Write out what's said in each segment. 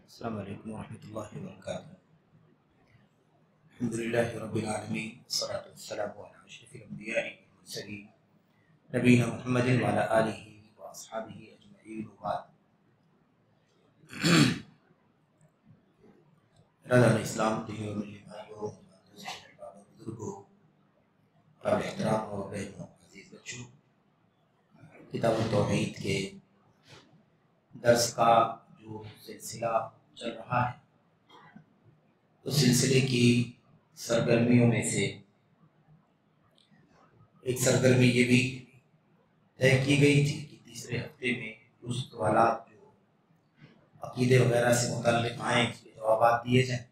السلام علیکم ورحمۃ اللہ وبرکاتہ۔ الحمدللہ رب العالمین، والصلاۃ والسلام علی اشرف الانبیاء والمرسلین نبینا محمد وعلی آلہ واصحابہ اجمعین وبعد۔ رضا اسلام دیو ملی بھائیوں، بزرگوں، قابل احترام اور بہنوں، عزیز بچوں، کتاب التوحید کے درس کا جو سلسلہ چل رہا ہے اس سلسلے کی سرگرمیوں میں سے ایک سرگرمی یہ بھی طے کی گئی تھی کہ تیسرے ہفتے میں کچھ سوالات جو عقیدے وغیرہ سے متعلق آئیں اس کے جوابات دیے جائیں۔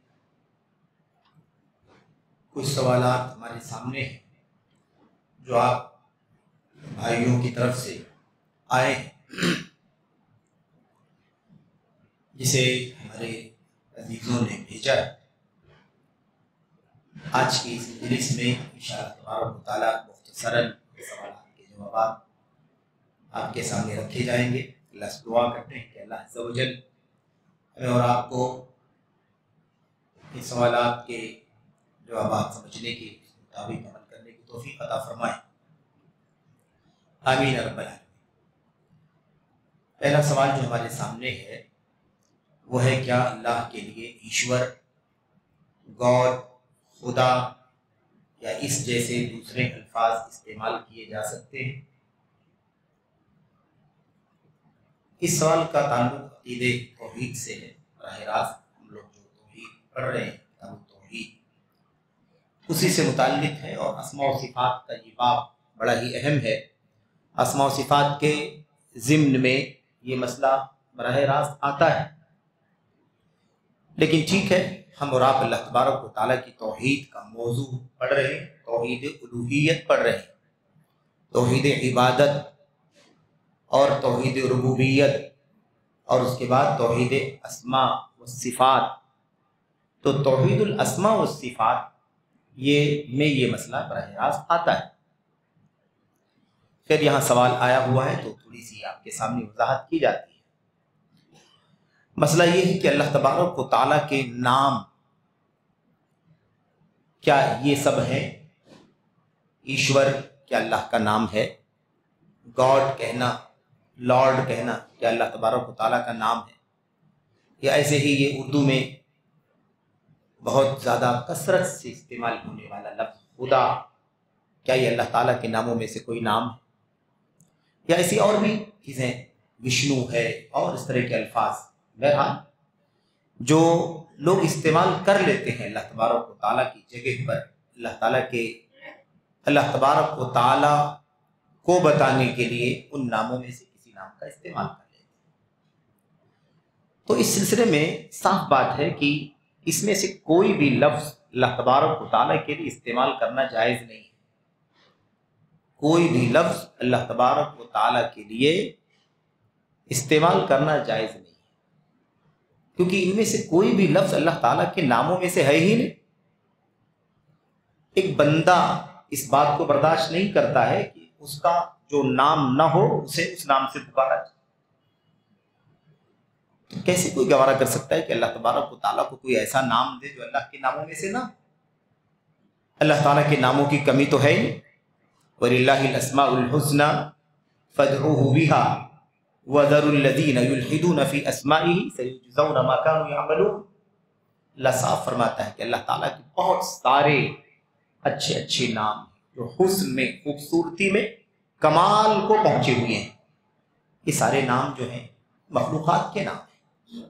کچھ سوالات ہمارے سامنے ہیں جو آپ بھائیوں کی طرف سے آئے ہیں، جسے ہمارے عزیزوں نے بھیجا ہے۔ آج کی اس مجلس میں انشاءاللہ تبارک و تعالیٰ مختصراً سوالات کے جوابات آپ کے سامنے رکھے جائیں گے۔ اللہ سے دعا کرتے ہیں کہ اللہ عز و جل ہمیں اور آپ کو ان سوالات کے جوابات سمجھنے کی مطابق عمل کرنے کی توفیق عطا فرمائے، آمین یا رب العالمین۔ پہلا سوال جو ہمارے سامنے ہے وہ ہے، کیا اللہ کے لیے ایشور، گاڈ، خدا یا اس جیسے دوسرے الفاظ استعمال کیے جا سکتے ہیں؟ اس سوال کا تعلق عقیدے توحید سے ہے۔ براہ راست ہم لوگ جو توحید پڑھ رہے ہیں، کتاب التوحید، اسی سے متعلق ہے، اور اسماء و صفات کا یہ باب بڑا ہی اہم ہے۔ اسماء و صفات کے ضمن میں یہ مسئلہ براہ راست آتا ہے، لیکن ٹھیک ہے، ہم اور آپ اللہ تبارک و تعالیٰ کی توحید کا موضوع پڑھ رہے ہیں، توحید الوہیت پڑھ رہے ہیں، توحید عبادت اور توحید ربوبیت، اور اس کے بعد توحید اسماء و صفات۔ تو توحید الاسماء و صفات یہ مسئلہ براہ راست آتا ہے۔ پھر یہاں سوال آیا ہوا ہے تو تھوڑی سی آپ کے سامنے وضاحت کی جاتی ہے۔ مسئلہ یہ ہے کہ اللہ تبارک و تعالیٰ کے نام کیا یہ سب ہیں؟ ایشور کیا اللہ کا نام ہے؟ گاڈ کہنا، لارڈ کہنا کیا اللہ تبارک و تعالیٰ کا نام ہے؟ یا ایسے ہی یہ اردو میں بہت زیادہ کثرت سے استعمال ہونے والا لفظ خدا، کیا یہ اللہ تعالیٰ کے ناموں میں سے کوئی نام ہے؟ یا ایسی اور بھی چیزیں، وشنو ہے اور اس طرح کے الفاظ، بہرحال جو لوگ استعمال کر لیتے ہیں اللہ تبارک و تعالیٰ کی جگہ پر، اللہ تبارک و تعالیٰ کو بتانے کے لیے ان ناموں میں سے کسی نام کا استعمال کر لیتے ہیں۔ تو اس سلسلے میں صاف بات ہے کہ اس میں سے کوئی بھی لفظ اللہ تبارک و تعالیٰ کے لیے استعمال کرنا جائز نہیں ہے۔ کوئی بھی لفظ اللہ تبارک و تعالیٰ کے لیے استعمال کرنا جائز نہیں ہے، کیونکہ ان میں سے کوئی بھی لفظ اللہ تعالیٰ کے ناموں میں سے ہے ہی نہیں۔ ایک بندہ اس بات کو برداشت نہیں کرتا ہے کہ اس کا جو نام نہ ہو اسے اس نام سے پکارا جائے۔ تو کیسے کوئی گوارا کر سکتا ہے کہ اللہ تبارک و تعالیٰ کو کوئی ایسا نام دے جو اللہ کے ناموں میں سے نہ؟ اللہ تعالیٰ کے ناموں کی کمی تو ہے ہی نہیں۔ وَلِلَّهِ الْأَسْمَاءُ الْحُسْنَى فَادْعُوهُ بِهَا وَذَرُوا الَّذِينَ يُلْحِدُونَ فِي أَسْمَائِهِ سَيُجْزَوْنَ مَا كَانُوا يَعْمَلُونَ۔ اللہ صاف فرماتا ہے کہ اللہ تعالیٰ کے بہت سارے اچھے اچھے نام جو حسن میں، خوبصورتی میں کمال کو پہنچے ہوئے ہیں۔ یہ سارے نام جو ہیں مخلوقات کے نام ہیں۔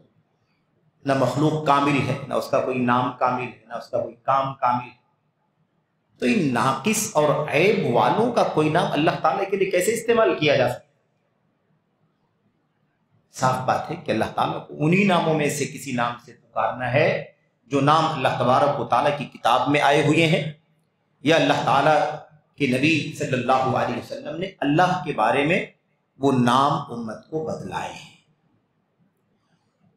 نہ مخلوق کامل ہے، نہ اس کا کوئی نام کامل ہے، نہ اس کا کوئی کام کامل ہے۔ تو ان ناقص اور عیب والوں کا کوئی نام اللہ تعالیٰ کے لیے کیسے استعمال کیا جا سکتا؟ صاف بات ہے کہ اللہ تعالیٰ کو انہی ناموں میں سے کسی نام سے پکارنا ہے جو نام اللہ تبارک و تعالیٰ کی کتاب میں آئے ہوئے ہیں، یا اللہ تعالیٰ کے نبی صلی اللہ علیہ وسلم نے اللہ کے بارے میں وہ نام امت کو بتلائے ہیں۔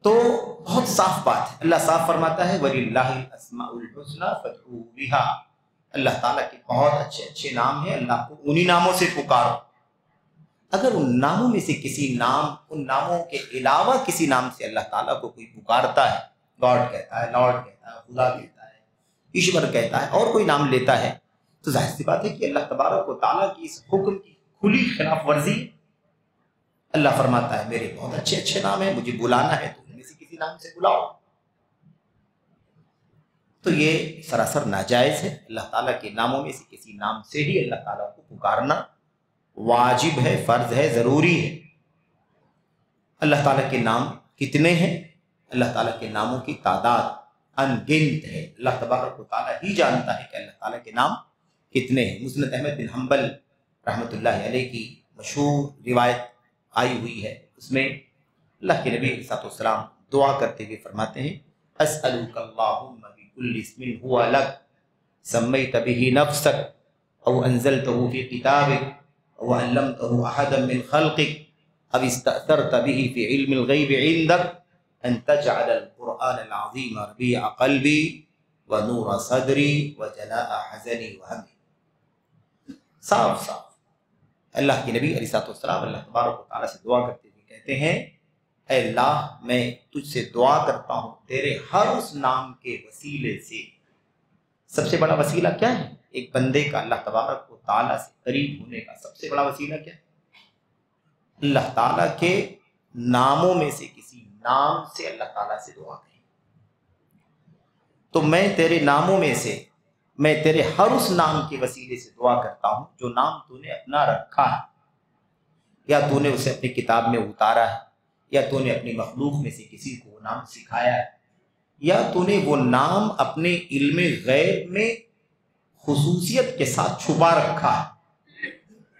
تو بہت صاف بات ہے، اللہ صاف فرماتا ہے وَلِلَّهِ الْأَسْمَاءُ الْحُسْنَى فَادْعُوهُ بِهَا۔ اللہ تعالیٰ کے بہت اچھے اچھے نام ہیں، اللہ کو انہی ناموں سے پکارو۔ اگر ان ناموں میں سے کسی نام، ان ناموں کے علاوہ کسی نام سے اللہ تعالیٰ کو کوئی پکارتا ہے، گاڈ کہتا ہے، لارڈ کہتا ہے، خدا کہتا ہے، ایشور کہتا ہے، اور کوئی نام لیتا ہے، تو ظاہر سی بات ہے کہ اللہ تبارک و تعالیٰ کی اس حکم کی کھلی خلاف ورزی۔ اللہ فرماتا ہے میرے بہت اچھے اچھے نام ہیں، مجھے بلانا ہے تو ان میں سے کسی نام سے بلاؤ۔ تو یہ سراسر ناجائز ہے۔ اللہ تعالیٰ کے ناموں میں سے کسی نام سے ہی اللہ تعالیٰ کو پکارنا واجب ہے، فرض ہے، ضروری ہے۔ اللہ تعالیٰ کے نام کتنے ہیں؟ اللہ تعالیٰ کے ناموں کی تعداد ان گنت ہے۔ اللہ تبارک و تعالیٰ ہی جانتا ہے کہ اللہ تعالیٰ کے نام کتنے ہیں۔ مسند احمد بن حنبل رحمۃ اللہ علیہ کی مشہور روایت آئی ہوئی ہے، اس میں اللہ کے نبی علیہ السلام دعا کرتے ہوئے فرماتے ہیں اسألک اللہم بکل اسم ہوا لک سمیت بہ نفسک او انزلتہ فی کتابک او علمتہ احدا من خلقک او استأثرت به فی علم الغیب عندک ان تجعل القرآن العظیم ربیع قلبی ونور صدری وجلاء حزنی وہمی۔ صاف صاف اللہ کے نبی علیہ السلام اللہ تبارک و تعالیٰ سے دعا کرتے ہوئے کہتے ہیں اے اللہ میں تجھ سے دعا کرتا ہوں تیرے ہر اس نام کے وسیلے سے۔ سب سے بڑا وسیلہ کیا ہے؟ ایک بندے کا اللہ تبارک و تعالیٰ سے قریب ہونے کا سب سے بڑا وسیلہ کیا ہے؟ اللہ تعالیٰ کے ناموں میں سے کسی نام سے اللہ تعالیٰ سے دعا کریں۔ تو میں تیرے ناموں میں سے، میں تیرے ہر اس نام کے وسیلے سے دعا کرتا ہوں جو نام تو نے اپنا رکھا ہے، یا تو نے اسے اپنی کتاب میں اتارا ہے، یا تو نے اپنی مخلوق میں سے کسی کو وہ نام سکھایا ہے، یا تو نے وہ نام اپنے علم غیب میں خصوصیت کے ساتھ چھپا رکھا ہے۔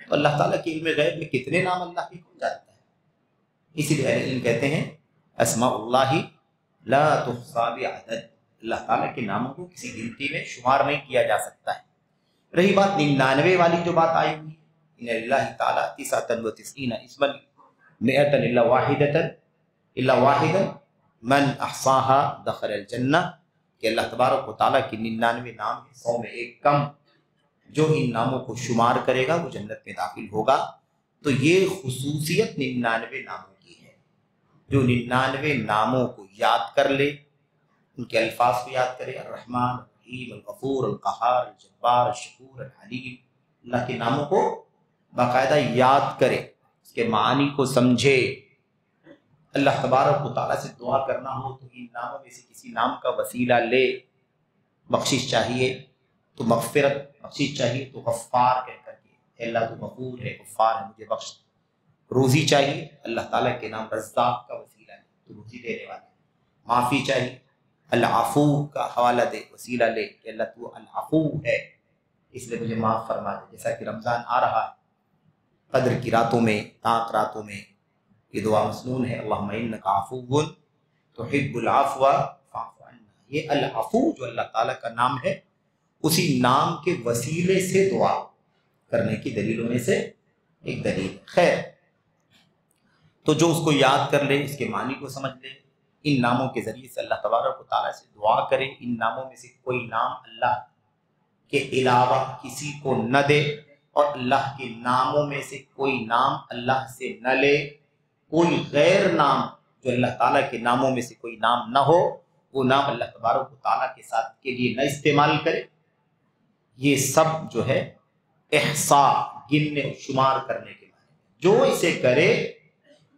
تو اللہ تعالیٰ کے علم غیب میں کتنے نام اللہ کے کھل جاتا ہے۔ اسی لیے اہل علم کہتے ہیں اسماء اللہ لا تحصى بعدد، اللہ تعالیٰ کے ناموں کو کسی گنتی میں شمار نہیں کیا جا سکتا ہے۔ رہی بات 99 والی جو بات آئی ہوئی ان اللہ تعالیٰ 99 اسما مئتا الا واحدا من احصاها دخل الجنہ، کہ اللہ تبارک و تعالیٰ کی 99 نام ہیں، 100 میں ایک کم، جو ان ناموں کو شمار کرے گا وہ جنت میں داخل ہوگا۔ تو یہ خصوصیت 99 ناموں کی ہے۔ جو 99 ناموں کو یاد کر لے، ان کے الفاظ کو یاد کرے، الرحمن، الرحیم، الغفور، القہار، الجبار، الشکور، الحلیم، اللہ کے ناموں کو باقاعدہ یاد کرے، اس کے معانی کو سمجھے۔ اللہ تبارک و تعالیٰ سے دعا کرنا ہو تو ان ناموں میں سے کسی نام کا وسیلہ لے۔ بخشش چاہیے تو مغفرت، بخشش چاہیے تو غفار کہہ کر کے، اے اللہ تو غفور ہے، غفار ہے، مجھے بخش۔ روزی چاہیے، اللہ تعالیٰ کے نام رزاق کا وسیلہ لے تو روزی دینے والا ہے۔ معافی چاہیے، العفو کا حوالہ دے، وسیلہ لے کہ اللہ تو العفو ہے، اس لیے مجھے معاف فرما دے۔ جیسا کہ رمضان آ رہا ہے، قدر کی راتوں میں، طاق راتوں میں یہ دعا مسنون ہے، اللہم انک عفو تحب العفو فاعف عنا۔ یہ العفو جو اللہ تعالیٰ کا نام ہے، اسی نام کے وسیلے سے دعا کرنے کی دلیلوں میں سے ایک دلیل۔ خیر، تو جو اس کو یاد کر لے، اس کے معنی کو سمجھ لے، ان ناموں کے ذریعے سے اللہ تبارک و تعالیٰ سے دعا کرے، ان ناموں میں سے کوئی نام اللہ کے علاوہ کسی کو نہ دے، اور اللہ کے ناموں میں سے کوئی نام اللہ سے نہ لے۔ کوئی غیر نام جو اللہ تعالیٰ کے ناموں میں سے کوئی نام نہ ہو، وہ نام اللہ تبارک و تعالیٰ کے ساتھ کے لیے نہ استعمال کرے۔ یہ سب جو ہے احصاء، گننے اور شمار کرنے کے معنی، جو اسے کرے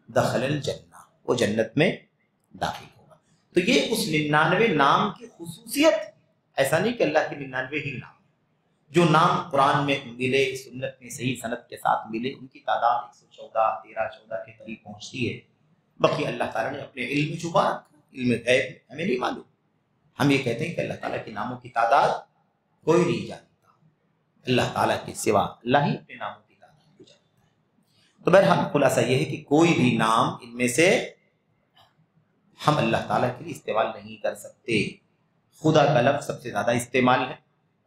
دخل الجنہ، وہ جنت میں داخل ہوگا۔ تو یہ اس 99 نام کی خصوصیت، ایسا نہیں کہ اللہ کے 99 ہی نام، جو نام قرآن میں ملے، سنت میں صحیح سند کے ساتھ ملے، ان کی تعداد 114، 13، 14 کے قریب پہنچتی ہے۔ باقی اللہ تعالیٰ نے اپنے علم میں چھپا رکھا، علم غیب میں ہمیں نہیں معلوم۔ ہم یہ کہتے ہیں کہ اللہ تعالیٰ کے ناموں کی تعداد کوئی نہیں جانتا، اللہ تعالیٰ کے سوا اللہ ہی اپنے ناموں کی تعداد کو جانتا ہے۔ تو بہرحال خلاصہ یہ ہے کہ کوئی بھی نام ان میں سے ہم اللہ تعالیٰ کے لیے استعمال نہیں کر سکتے۔ خدا کا لفظ سب سے زیادہ استعمال ہے۔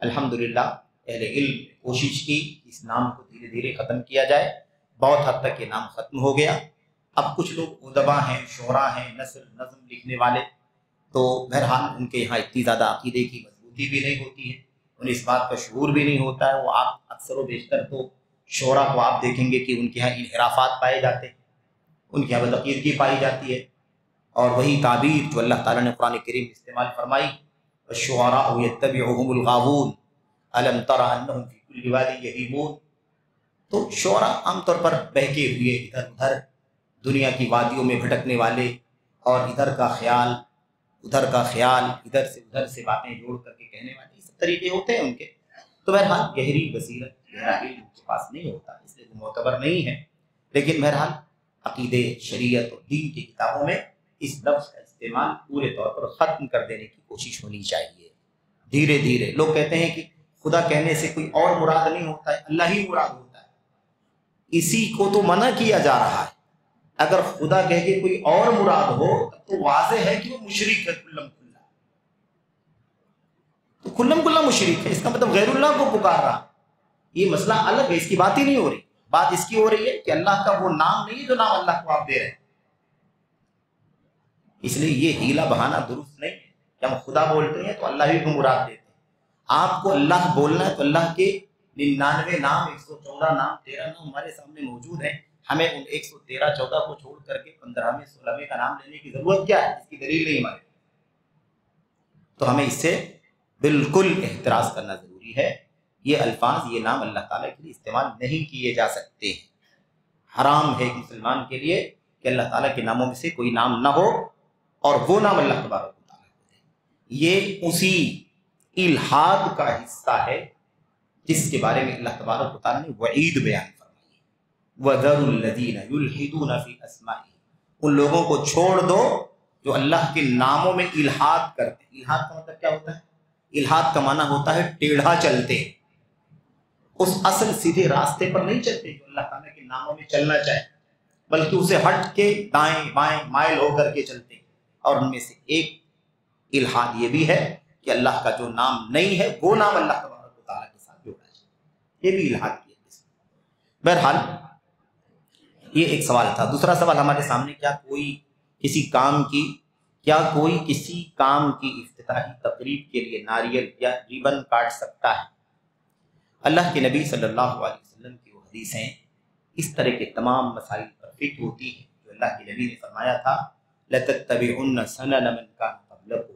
الحمدللہ اہل علم نے کوشش کی اس نام کو دھیرے دھیرے ختم کیا جائے، بہت حد تک یہ نام ختم ہو گیا۔ اب کچھ لوگ ادبا ہیں، شعراء ہیں، نثر نظم لکھنے والے، تو بہرحال ان کے یہاں اتنی زیادہ عقیدے کی مضبوطی بھی نہیں ہوتی ہے، انہیں اس بات کا شعور بھی نہیں ہوتا ہے، وہ آپ اکثر و بیشتر تو شعراء کو آپ دیکھیں گے کہ ان کے یہاں انحرافات پائے جاتے ہیں، ان کے یہاں بدعقیدگی پائی جاتی ہے، اور وہی تعبیر جو اللہ تعالیٰ نے قرآن کریم میں استعمال فرمائی، الشعراء یتبعهم الغاوون الم تر انہم فی کل واد یہیمون، تو شعراء عام طور پر بہکے ہوئے ادھر ادھر دنیا کی وادیوں میں بھٹکنے والے، اور ادھر کا خیال ادھر سے باتیں جوڑ کر کے کہنے والے، یہ سب طریقے ہوتے ہیں ان کے۔ تو بہرحال گہری بصیرت، گہرا علم ان کے پاس نہیں ہوتا، اس لیے وہ معتبر نہیں ہے۔ لیکن بہرحال عقیدے، شریعت اور دین کی کتابوں میں اس لفظ کا استعمال پورے طور پر ختم کر دینے کی کوشش ہونی چاہیے۔ دھیرے دھیرے لوگ کہتے ہیں کہ خدا کہنے سے کوئی اور مراد نہیں ہوتا ہے، اللہ ہی مراد ہوتا ہے، اسی کو تو منع کیا جا رہا ہے۔ اگر خدا کہہ کے کوئی اور مراد ہو تو واضح ہے کہ وہ مشرک ہے، کلم کلا، تو کلم کلا مشرک ہے، اس کا مطلب غیر اللہ کو پکار رہا۔ یہ مسئلہ الگ ہے، اس کی بات ہی نہیں ہو رہی۔ بات اس کی ہو رہی ہے کہ اللہ کا وہ نام نہیں ہے جو نام اللہ کو آپ دے رہے ہیں۔ اس لیے یہ ہیلا بہانہ درست نہیں ہے کہ ہم خدا بولتے ہیں تو اللہ ہی کو مراد دیتے ہیں۔ آپ کو اللہ بولنا ہے تو اللہ کے 99 نام، 114 نام، 13 نام ہمارے سامنے موجود ہیں، ہمیں ان 113 14 کو چھوڑ کر کے 15ویں 16ویں کا نام لینے کی ضرورت کیا ہے؟ اس کی دلیل نہیں ہمارے۔ تو ہمیں اس سے بالکل احتراز کرنا ضروری ہے۔ یہ الفاظ، یہ نام اللہ تعالیٰ کے لیے استعمال نہیں کیے جا سکتے ہیں۔ حرام ہے ایک مسلمان کے لیے کہ اللہ تعالیٰ کے ناموں میں سے کوئی نام نہ ہو اور وہ نام اللہ تبارک و تعالیٰ کو دے۔ یہ اسی الحاد کا حصہ ہے جس کے بارے میں اللہ تبارک و تعالیٰ نے وعید بیان فرمائی، وَذَرُوا الَّذِينَ يُلْحِدُونَ فِي أَسْمَائِهِ، ان لوگوں کو چھوڑ دو جو اللہ کے ناموں میں الحاد کرتے ہیں۔ الحاد کا مطلب کیا ہوتا ہے؟ الحاد کا معنی ہوتا ہے ٹیڑھا چلتے، اس اصل سیدھے راستے پر نہیں چلتے جو اللہ تعالیٰ کے ناموں میں چلنا چاہے، بلکہ اسے ہٹ کے دائیں بائیں مائل ہو کر کے چلتے ہیں۔ اور ان میں سے ایک الحاد یہ بھی ہے کہ اللہ کا جو نام نہیں ہے وہ نام اللہ تبارک و تعالیٰ کے ساتھ جوڑا جائے، یہ بھی الحاد کی ہے۔ بہرحال یہ ایک سوال تھا۔ دوسرا سوال ہمارے سامنے، کیا کوئی کسی کام کی افتتاحی تقریب کے لیے ناریل یا ریبن کاٹ سکتا ہے؟ اللہ کے نبی صلی اللہ علیہ وسلم کی وہ حدیثیں اس طرح کے تمام مسائل پر فٹ ہوتی ہیں جو اللہ کے نبی نے فرمایا تھا، لَتَتَّبِعُنَّ سَنَنَ مَنْ كَانَ قَبْلَكُمْ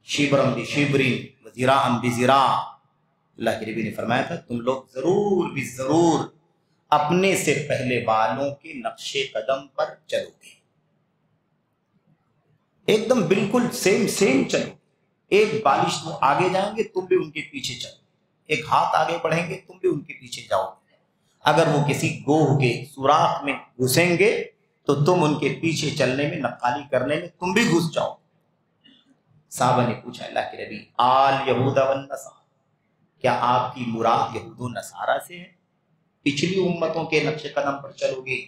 شِبْرًا بِشِبْرٍ وَذِرَاعًا بِذِرَاعٍ۔ اللہ کے نبی نے فرمایا تھا تم لوگ ضرور بھی ضرور اپنے سے پہلے والوں کے نقش قدم پر چلو گے، ایک دم بالکل سیم چلو، ایک بالش وہ آگے جائیں گے تم بھی ان کے پیچھے چلو، ایک ہاتھ آگے بڑھیں گے تم بھی ان کے پیچھے جاؤ گے، اگر وہ کسی گوہ کے سوراخ میں گھسیں گے تو تم ان کے پیچھے چلنے میں، نقالی کرنے میں تم بھی گھس جاؤ۔ صحابہ نے پوچھا اللہ کے نبی آل یہود والنصارى، کیا آپ کی مراد یہود و نصارہ سے ہے؟ پچھلی امتوں کے نقش قدم پر چلو گے،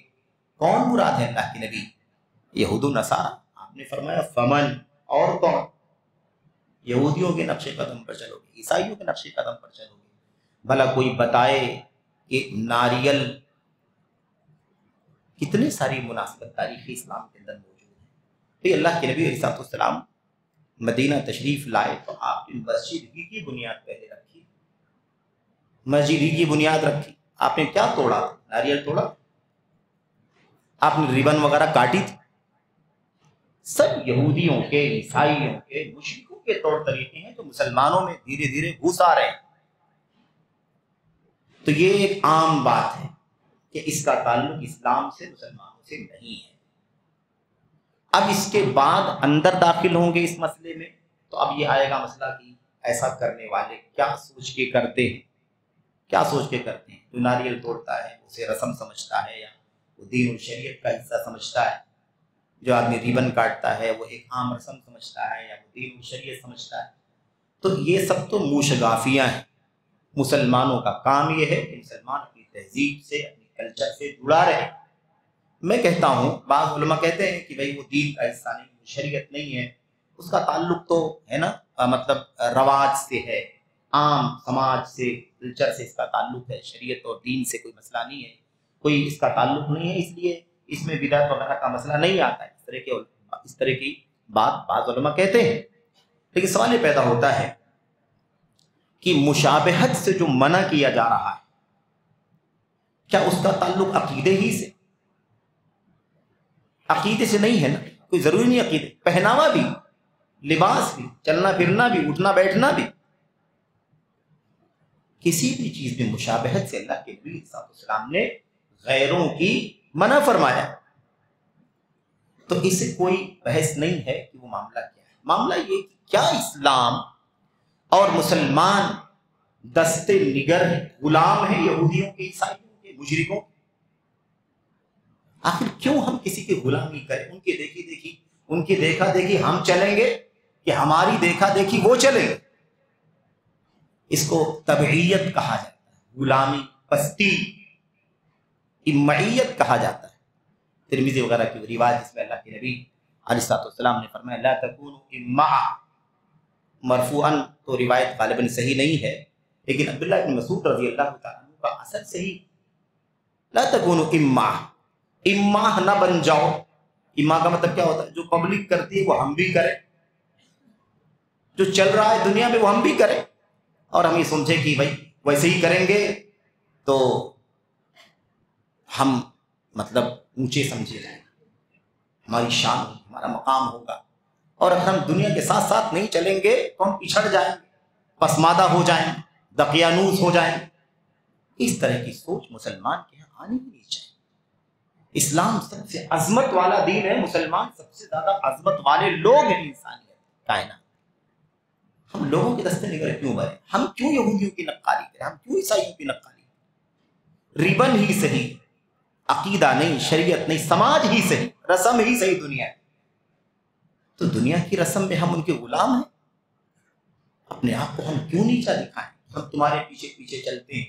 کون مراد ہے اللہ کے نبی؟ یہود و نصارہ۔ آپ نے فرمایا فمن، اور کون؟ یہودیوں کے نقش قدم پر چلو گے، عیسائیوں کے نقش قدم پر چلو گے۔ بھلا کوئی بتائے کہ ناریل، کتنے ساری مناسبت تاریخی اسلام کے اندر موجود ہے۔ تو اللہ کے نبی علیہ السلام مدینہ تشریف لائے تو آپ نے مسجد ہی کی بنیاد پہلے رکھی، مسجد ہی کی بنیاد رکھی۔ آپ نے کیا توڑا؟ ناریل توڑا؟ آپ نے ریبن وغیرہ کاٹی تھی؟ سب یہودیوں کے، عیسائیوں کے، مشرکوں کے طور طریقے ہیں جو مسلمانوں میں دھیرے دھیرے گھس آ رہے ہیں۔ تو یہ ایک عام بات ہے کہ اس کا تعلق اسلام سے، مسلمانوں سے نہیں ہے۔ اب اس کے بعد اندر داخل ہوں گے اس مسئلے میں تو اب یہ آئے گا مسئلہ کہ ایسا کرنے والے کیا سوچ کے کرتے ہیں، کیا سوچ کے کرتے ہیں؟ جو ناریل توڑتا ہے اسے رسم سمجھتا ہے یا وہ دین و شریعت کا حصہ سمجھتا ہے، جو آدمی ریبن کاٹتا ہے وہ ایک عام رسم سمجھتا ہے یا وہ دین و شریعت سمجھتا ہے۔ تو یہ سب تو موشگافیاں ہیں۔ مسلمانوں کا کام یہ ہے کہ مسلمان اپنی تہذیب سے، اپنی کلچر سے جڑا رہے۔ میں کہتا ہوں، بعض علماء کہتے ہیں کہ بھئی وہ دین کا حصہ نہیں، وہ شریعت نہیں ہے، اس کا تعلق تو ہے نا، مطلب رواج سے ہے، عام سماج سے، کلچر سے اس کا تعلق ہے، شریعت اور دین سے کوئی مسئلہ نہیں ہے، کوئی اس کا تعلق نہیں ہے، اس لیے اس میں بدعت وغیرہ کا مسئلہ نہیں آتا ہے۔ اس طرح کی بات بعض علماء کہتے ہیں۔ لیکن سوال یہ پیدا ہوتا ہے کہ مشابہت سے جو منع کیا جا رہا ہے کیا اس کا تعلق عقیدے ہی سے؟ عقیدے سے نہیں ہے نا، کوئی ضروری نہیں عقیدے، پہناوا بھی، لباس بھی، چلنا پھرنا بھی، اٹھنا بیٹھنا بھی، کسی بھی چیز میں مشابہت سے اللہ کے نبی صلی اللہ علیہ وسلم نے غیروں کی منع فرمایا. تو اس سے کوئی بحث نہیں ہے کہ وہ معاملہ کیا ہے. معاملہ یہ کہ کیا اسلام اور مسلمان دستے نگر غلام ہیں یہودیوں کے، عیسائیوں کے، مشرکوں کے؟ آخر کیوں ہم کسی کی غلامی کریں؟ ان کی دیکھی دیکھی، ان کی دیکھا دیکھی ہم چلیں گے کہ ہماری دیکھا دیکھی وہ چلیں گے؟ اس کو تبعیت کہا جاتا ہے، غلامی، پستی، امعیت کہا جاتا ہے. ترمذی وغیرہ کی روایت جس میں اللہ کے نبی علیہ الصلوۃ والسلام نے فرمایا لا تکونوا امعا، مرفوعاً تو روایت غالباً صحیح نہیں ہے، لیکن عبداللہ بن مسعود رضی اللہ تعالیٰ عنہ کا اثر صحیح. لا تکونوا امعا، امعا نہ بن جاؤ. امعا کا مطلب کیا ہوتا ہے؟ جو پبلک کرتی ہے وہ ہم بھی کریں، جو چل رہا ہے دنیا میں وہ ہم بھی کریں، اور ہم یہ سمجھے کہ بھائی ویسے ہی کریں گے تو ہم مطلب اونچے سمجھے جائیں، ہماری شان ہوگی، ہمارا مقام ہوگا. اور اگر ہم دنیا کے ساتھ ساتھ نہیں چلیں گے تو ہم پچھڑ جائیں گے، پسماندہ ہو جائیں، دقیانوس ہو جائیں. اس طرح کی سوچ مسلمان کے یہاں آنی ہی نہیں چاہیے. اسلام سب سے عظمت والا دین ہے، مسلمان سب سے زیادہ عظمت والے لوگ ہیں انسانیت کائنات. ہم لوگوں کے دستے نگر کیوں بنے؟ ہم کیوں یہودیوں کی نقالی کریں؟ ہم کیوں عیسائیوں کی نقالی کریں؟ ریبن ہی صحیح، عقیدہ نہیں، شریعت نہیں، سماج ہی صحیح، رسم ہی صحیح دنیا ہے. تو دنیا کی رسم میں ہم ان کے غلام ہیں. اپنے آپ کو ہم کیوں نیچا دکھائیں؟ ہم تمہارے پیچھے پیچھے چلتے ہیں،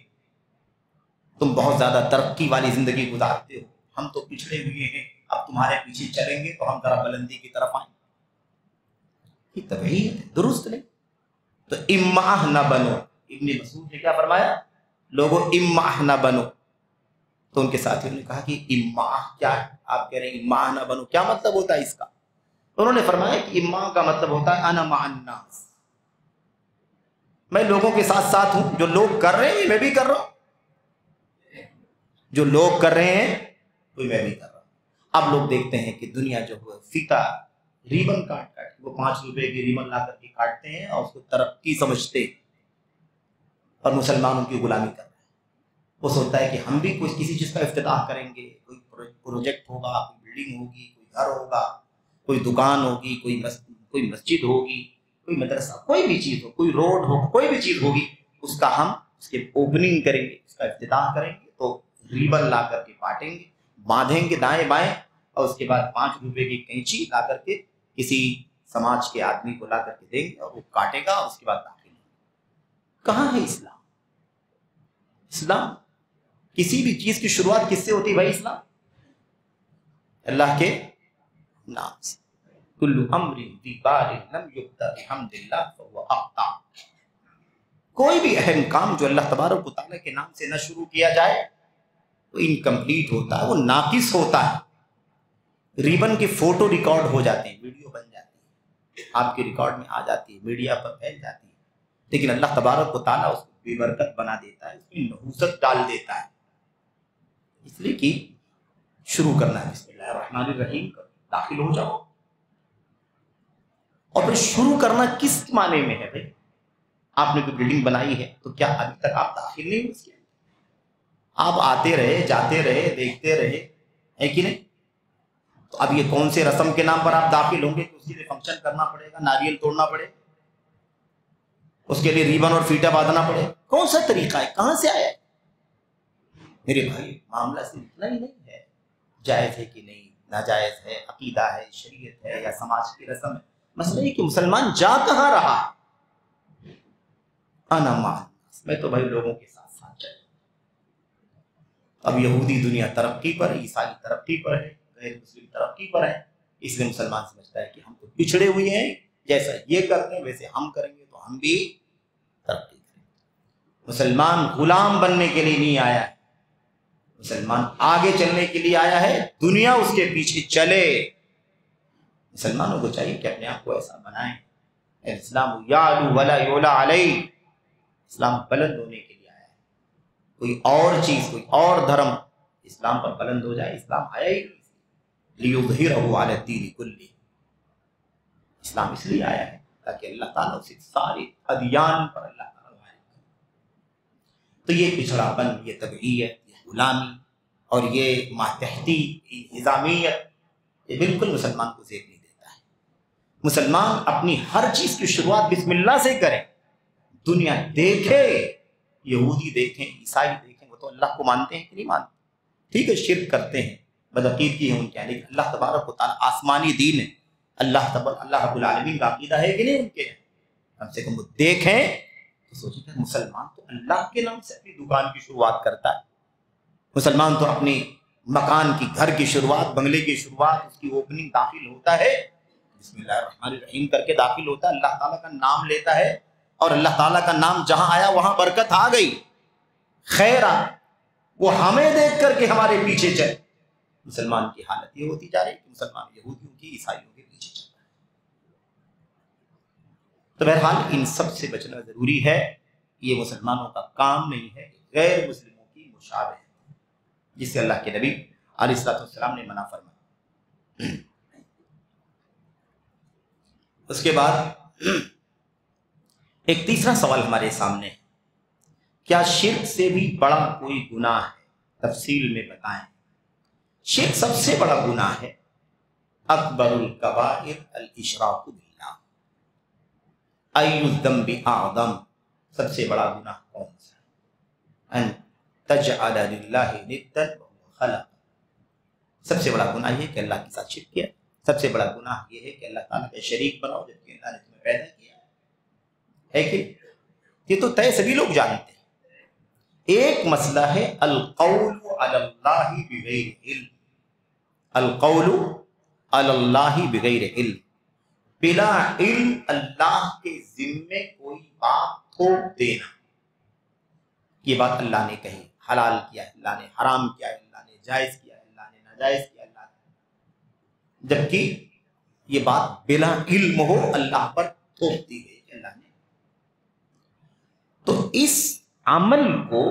تم بہت زیادہ ترقی والی زندگی گزارتے ہو، ہم تو پچھڑے ہوئے ہیں، اب تمہارے پیچھے چلیں گے تو ہم ذرا بلندی کی طرف آئیں. یہ طبیعی درست نہیں. تو امعہ نہ بنو. ابن مسعود نے کیا فرمایا؟ لوگوں امعہ نہ بنو. تو ان کے ساتھیوں نے کہا کہ امعہ کیا ہے؟ آپ کہہ رہے ہیں امعہ نہ بنو، کیا مطلب ہوتا ہے اس کا؟ انہوں نے فرمایا کہ امعہ کا مطلب ہوتا ہے انا مع الناس، میں لوگوں کے ساتھ ساتھ ہوں، جو لوگ کر رہے ہیں میں بھی کر رہا ہوں، جو لوگ کر رہے ہیں وہ میں بھی کر رہا ہوں. اب لوگ دیکھتے ہیں کہ دنیا جو ہے فیتا ریبن کاٹ کاٹ، وہ 5 روپے کی ریبن لا کر کے کاٹتے ہیں اور اس کو ترقی سمجھتے ہیں، اور مسلمانوں کی غلامی کر رہے ہیں. وہ سوچتا ہے کہ ہم بھی کوئی کسی چیز کا افتتاح کریں گے، کوئی پروجیکٹ ہوگا، کوئی بلڈنگ ہوگی، کوئی گھر ہوگا، کوئی دکان ہوگی، کوئی مسجد ہوگی، کوئی مدرسہ، کوئی بھی چیز ہو، کوئی روڈ ہو، کوئی بھی چیز ہوگی، اس کا ہم اس کے اوپننگ کریں گے، اس کا افتتاح کریں گے تو ریبن لا کر کے کاٹیں گے، باندھیں گے دائیں بائیں، اور اس کے بعد 5 روپے کی کینچی لا کر کے کسی سماج کے آدمی کو لا کر کے دیں گے اور وہ کاٹے گا، اور اس کے بعد داخل ہوگا. کہاں ہے اسلام؟ اسلام کسی بھی چیز کی شروعات کس سے ہوتی ہے بھائی؟ اسلام اللہ کے نام سے. کل امر ذی بال لم یبدأ بحمد اللہ فهو اخطأ. کوئی بھی اہم کام جو اللہ تبارک و تعالیٰ کے نام سے نہ شروع کیا جائے وہ انکمپلیٹ ہوتا ہے، وہ ناقص ہوتا ہے. ریبن کے فوٹو ریکارڈ ہو جاتے ہیں، ویڈیو بن جاتی ہے، آپ کے ریکارڈ میں آ جاتی ہے، میڈیا پر پھیل جاتی ہے، لیکن اللہ تبارک و تعالیٰ اس کو بے برکت بنا دیتا ہے، اس میں نحوست ڈال دیتا ہے. اس لیے کہ شروع کرنا ہے بسم اللہ الرحمن الرحیم، داخل ہو جاؤ. اور پھر شروع کرنا کس معنی میں ہے بھائی؟ آپ نے کوئی بلڈنگ بنائی ہے تو کیا ابھی تک آپ داخل نہیں ہوئے اس کے؟ آپ آتے رہے، جاتے رہے، دیکھتے رہے، ہے کہ نہیں؟ تو اب یہ کون سے رسم کے نام پر آپ داخل ہوں گے کہ اس کے لیے فنکشن کرنا پڑے گا، ناریل توڑنا پڑے، اس کے لیے ریبن اور فیٹا باندھنا پڑے؟ کون سا طریقہ ہے؟ کہاں سے آیا ہے؟ میرے بھائی معاملہ صرف اتنا ہی نہیں ہے جائز ہے کہ نہیں، ناجائز ہے، عقیدہ ہے، شریعت ہے، یا سماج کی رسم ہے. مسئلہ یہ کہ مسلمان جا کہاں رہا؟ انا مع الناس، میں تو بھائی لوگوں کے ساتھ ساتھ چل. اب یہودی دنیا ترقی پر، عیسائی ترقی پر ہے، غیر مسلم ترقی پر ہے، اس لیے مسلمان سمجھتا ہے کہ ہم تو پچھڑے ہوئے ہیں، جیسا یہ کرتے ہیں ویسے ہم کریں گے تو ہم بھی ترقی کریں گے. مسلمان غلام بننے کے لیے نہیں آیا ہے، مسلمان آگے چلنے کے لیے آیا ہے، دنیا اس کے پیچھے چلے. مسلمانوں کو چاہیے کہ اپنے آپ کو ایسا بنائیں. اسلام یعلو ولا یعلی علیہ، اسلام بلند ہونے کے لیے آیا ہے، کوئی اور چیز، کوئی اور دھرم اسلام پر بلند ہو جائے. اسلام آیا ہی لیظہرہ علی الدین کلہ، اسلام اس لیے آیا ہے تاکہ اللہ تعالیٰ اسے سارے ادیان پر اللہ تعالیٰ غالب کرے. تو یہ پچھڑا پن، یہ تبعیت، یہ غلامی اور یہ ماتحتی انہزامیت، یہ بالکل مسلمان کو زیب نہیں دیتا ہے. مسلمان اپنی ہر چیز کی شروعات بسم اللہ سے کریں. دنیا دیکھے، یہودی دیکھیں، عیسائی دیکھیں، وہ تو اللہ کو مانتے ہیں کہ نہیں مانتے؟ ٹھیک ہے، شرک کرتے ہیں، بدعقیدگی ہے ان کے، لیکن اللہ تبارک و تعالیٰ آسمانی دین ہے، اللہ رب العالمین کا عقیدہ ہے کہ نہیں ان کے؟ کم سے کم وہ دیکھیں تو سوچیں کہ مسلمان تو اللہ کے نام سے اپنی دکان کی شروعات کرتا ہے. مسلمان تو اپنی مکان کی، گھر کی شروعات، بنگلے کی شروعات، اس کی اوپننگ داخل ہوتا ہے بسم اللہ الرحمن الرحیم کر کے داخل ہوتا ہے، اللہ تعالیٰ کا نام لیتا ہے، اور اللہ تعالیٰ کا نام جہاں آیا وہاں برکت آ گئی، خیر آ، وہ ہمیں دیکھ کر کے ہمارے پیچھے چلے. مسلمان کی حالت یہ ہوتی جا رہی ہے کہ مسلمان یہودیوں کی، عیسائیوں کے پیچھے چل رہا ہے. تو بہرحال ان سب سے بچنا ضروری ہے. یہ مسلمانوں کا کام نہیں ہے کہ غیر مسلموں کی مشابہت، جس سے اللہ کے نبی علیہ الصلوۃ والسلام نے منع فرمایا. اس کے بعد ایک تیسرا سوال ہمارے سامنے ہے، کیا شرک سے بھی بڑا کوئی گناہ ہے؟ تفصیل میں بتائیں. شرک سب سے بڑا گناہ ہے. اکبر الکبائر الاشراک باللہ. ای الذنب اعظم، سب سے بڑا گناہ کون سا ہے؟ ان تجعل للہ ندا وهو خلق. سب سے بڑا گناہ یہ کہ اللہ کے ساتھ شرک کیا. سب سے بڑا گناہ یہ ہے کہ اللہ تعالیٰ کے شریک بناؤ جبکہ اللہ نے تمہیں پیدا کیا ہے کہ یہ تو طے سبھی لوگ جانتے ہیں. ایک مسئلہ ہے القول علی اللہ بغیر علم. القول علی اللہ بغیر علم، بلا علم اللہ کے ذمے کوئی بات تھوپ دینا. یہ بات اللہ نے کہی، حلال کیا ہے، اللہ نے حرام کیا ہے، اللہ نے جائز کیا ہے، اللہ نے ناجائز کیا ہے، اللہ نے، جبکہ یہ بات بلا علم ہو اللہ پر تھوپ دی گئی کہ اللہ نے. تو اس عمل کو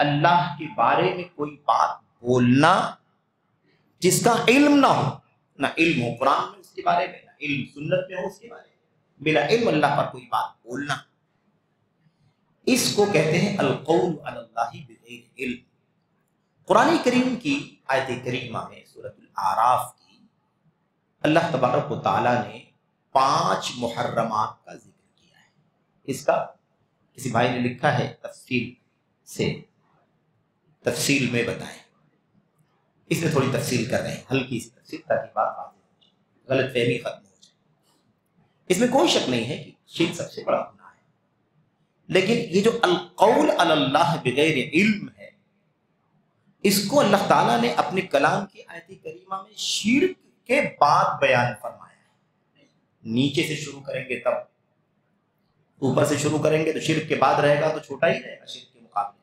اللہ کے بارے میں کوئی بات بولنا جس کا علم نہ ہو، نہ علم ہو قرآن میں اس کے بارے میں، نہ علم سنت میں ہو اس کے بارے میں، بلا علم اللہ پر کوئی بات بولنا، اس کو کہتے ہیں القول علی اللہ بغیر علم. قرآن کریم کی آیت کریمہ میں سورۃ الاعراف کی اللہ تبارک و تعالیٰ نے 5 محرمات کا ذکر کیا ہے. اس کا کسی بھائی نے لکھا ہے تفصیل میں بتائیں. اس میں تھوڑی تفصیل کر رہے ہیں، ہلکی سی تفصیل، تاکہ بات واضح ہو جائے، غلط فہمی ختم ہو جائے. اس میں کوئی شک نہیں ہے کہ شرک سب سے بڑا گناہ ہے، لیکن یہ جو القول علی اللہ بغیر علم ہے، اس کو اللہ تعالیٰ نے اپنے کلام کی آیت کریمہ میں شرک کے بعد بیان فرمایا ہے. نیچے سے شروع کریں گے تب، اوپر سے شروع کریں گے تو شرک کے بعد رہے گا تو چھوٹا ہی رہے گا شرک کے مقابلے.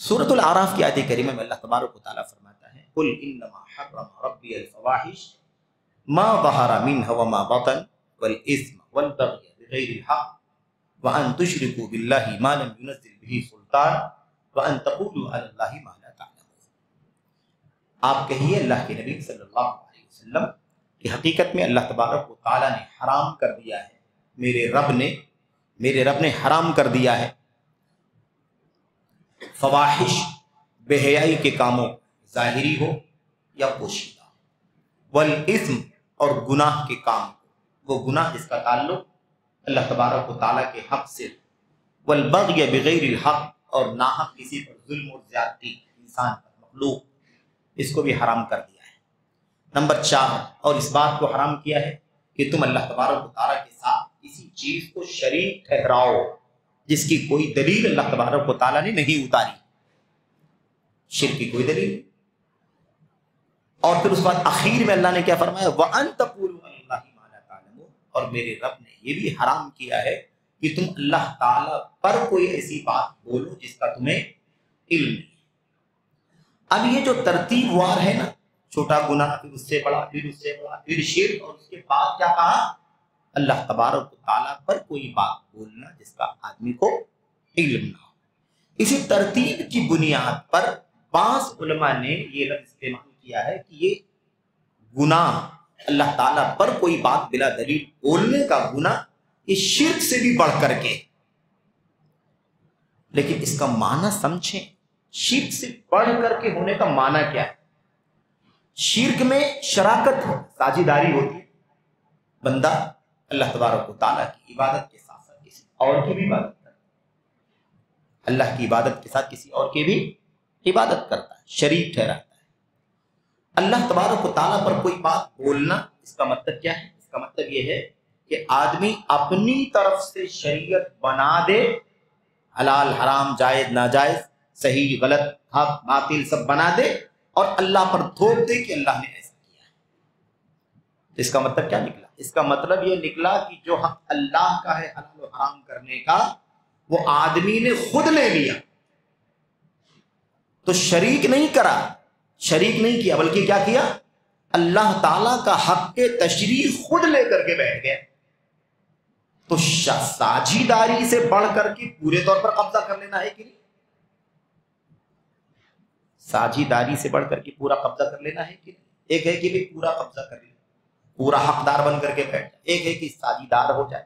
سورۃ الاعراف کی آیت کریمہ میں اللہ تبارک و تعالیٰ فرماتا ہے قل انما حرم ربی الفواحش ما ظہر منها وما بطن والاثم والبغي بغیر الحق وان تشركوا بالله ما لم ينزل به سلطان وان تقولوا على الله ما لا تعلمون. آپ کہیے اللہ کے نبی صلی اللہ علیہ وسلم کہ حقیقت میں اللہ تبارک و تعالیٰ نے حرام کر دیا ہے، میرے رب نے حرام کر دیا ہے فواحش، بے حیائی کے کاموں، ظاہری ہو یا پوشیدہ، والاثم، اور گناہ کے کام، وہ گناہ جس کا تعلق اللہ تبارک و تعالیٰ کے حق سے، والبغی بغیر الحق، اور ناحق کسی پر ظلم اور زیادتی، انسان پر، مخلوق، اس کو بھی حرام کر دیا ہے. نمبر 4، اور اس بات کو حرام کیا ہے کہ تم اللہ تبارک و تعالیٰ کے ساتھ کسی چیز کو شریک ٹھہراؤ جس کی کوئی دلیل اللہ تبارک و تعالیٰ نے نہیں اتاری. شرک کی کوئی دلیل. اور پھر اس بعد آخر میں اللہ نے کیا فرمایا؟ وَأَن تَقُولُوا عَلَى اللَّهِ مَا لَا تَعْلَمُونَ، اور میرے رب نے یہ بھی حرام کیا ہے کہ تم اللہ تعالیٰ پر کوئی ایسی بات بولو جس کا تمہیں علم نہیں. اب یہ جو ترتیب وار ہے نا، چھوٹا گناہ، پھر اس سے بڑا، پھر اس سے بڑا، پھر شرک، اور اس کے بعد کیا کہا؟ اللہ تبارک و تعالیٰ پر کوئی بات بولنا جس کا آدمی کو علم نہ ہو. اسی ترتیب کی بنیاد پر بعض علماء نے یہ لفظ استعمال کیا ہے کہ یہ گناہ اللہ تعالیٰ پر کوئی بات بلا دلیل بولنے کا گناہ یہ شرک سے بھی بڑھ کر کے، لیکن اس کا معنی سمجھیں، شرک سے بڑھ کر کے ہونے کا معنی کیا ہے؟ شرک میں شراکت ساجھیداری ہوتی ہے، بندہ اللہ تبارک و تعالیٰ کی عبادت کے ساتھ ساتھ کسی اور کی بھی عبادت کرتا ہے، اللہ کی عبادت کے ساتھ کسی اور کی بھی عبادت کرتا ہے، شریک ٹھہراتا ہے۔ اللہ تبارک و تعالیٰ پر کوئی بات بولنا، اس کا مطلب کیا ہے؟ اس کا مطلب یہ ہے کہ آدمی اپنی طرف سے شریعت بنا دے، حلال حرام جائز ناجائز صحیح غلط حق باطل سب بنا دے اور اللہ پر تھوپ دے کہ اللہ نے ایسا کیا ہے۔ اس کا مطلب کیا نکلا؟ اس کا مطلب یہ نکلا کہ جو حق اللہ کا ہے حلال و حرام کرنے کا، وہ آدمی نے خود لے لیا، تو شریک نہیں کرا، شریک نہیں کیا، بلکہ کیا کیا؟ اللہ تعالیٰ کا حق کے تشریح خود لے کر کے بیٹھ گیا۔ تو ساجھیداری سے بڑھ کر کے پورے طور پر قبضہ کر لینا ہے کہ نہیں؟ ساجھیداری سے بڑھ کر کے پورا قبضہ کر لینا ہے کہ نہیں؟ ایک ہے کہ بھی پورا قبضہ کر لینا، پورا حقدار بن کر کے بیٹھ جائے، ایک ہے کہ ساجھیدار ہو جائے،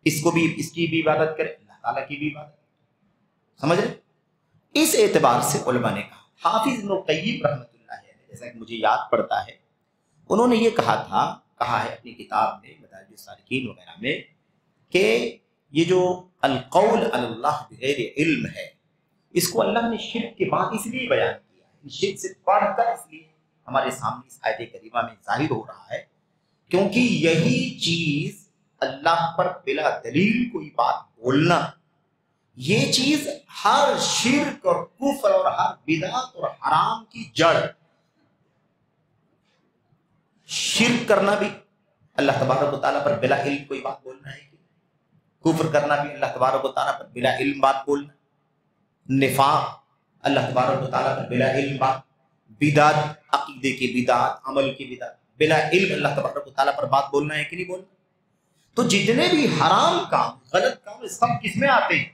اس کو بھی، اس کی بھی عبادت کرے، اللہ تعالیٰ کی بھی عبادت، سمجھ رہے؟ اس اعتبار سے علماء نے کہا، حافظ ابن قیم رحمۃ اللہ علیہ، جیسا کہ مجھے یاد پڑتا ہے، انہوں نے یہ کہا ہے اپنی کتاب میں مدارج السالکین وغیرہ میں، کہ یہ جو القول علی اللہ بغیر علم ہے، اس کو اللہ نے شرک کے بعد اس لیے بیان کیا ہے، شرک سے پڑھ کر اس لیے ہمارے سامنے اس آیت کریمہ میں ظاہر ہو رہا ہے، کیونکہ یہی چیز اللہ پر بلا دلیل کوئی بات بولنا، یہ چیز ہر شرک اور کفر اور ہر بدعت اور حرام کی جڑ۔ شرک کرنا بھی اللہ تبارک و تعالیٰ پر بلا علم کوئی بات بولنا ہے، کفر کرنا بھی اللہ تبارک و تعالیٰ پر بلا علم بات بولنا، نفاق اللہ تبارک و تعالیٰ پر بلا علم بات، بدعت عقیدے کی بدعت، عمل کی بدعت، بلا علم اللہ تبارک و تعالیٰ پر بات بولنا ہے کہ نہیں بولنا؟ تو جتنے بھی حرام کام، غلط کام، سب کس میں آتے ہیں؟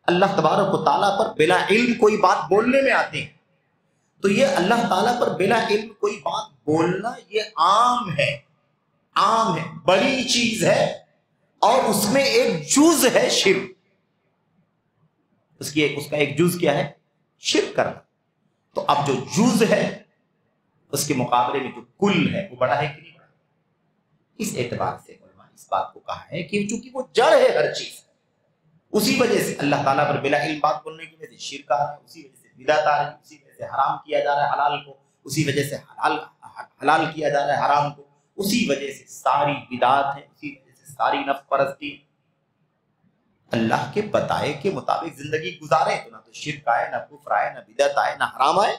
اللہ تبارک و تعالیٰ پر بلا علم کوئی بات بولنے میں آتے ہیں۔ تو یہ اللہ تعالیٰ پر بلا علم کوئی بات بولنا یہ عام ہے، عام ہے، بڑی چیز ہے، اور اس میں ایک جز ہے شرک، اس کا ایک جز کیا ہے؟ شرک کرنا۔ تو اب جو جز ہے اس کے مقابلے میں جو کل ہے وہ بڑا ہے کہ نہیں بڑا؟ اس اعتبار سے علماء نے اس بات کو کہا ہے کہ چونکہ وہ جڑ ہے ہر چیز، اسی وجہ سے اللہ تعالیٰ پر بلا علم بات بولنے کی وجہ سے شرک آ رہا ہے، اسی وجہ سے بدعت آ رہی ہے، اسی وجہ سے حرام کیا جا رہا ہے حلال کو، اسی وجہ سے حلال کیا جا رہا ہے حرام کو، اسی وجہ سے ساری بدعت ہے، اسی وجہ سے ساری نفس پرستی۔ اللہ کے بتائے کے مطابق زندگی گزارے تو نہ تو شرک آئے، نہ کفر آئے، نہ بدعت آئے، نہ حرام آئے،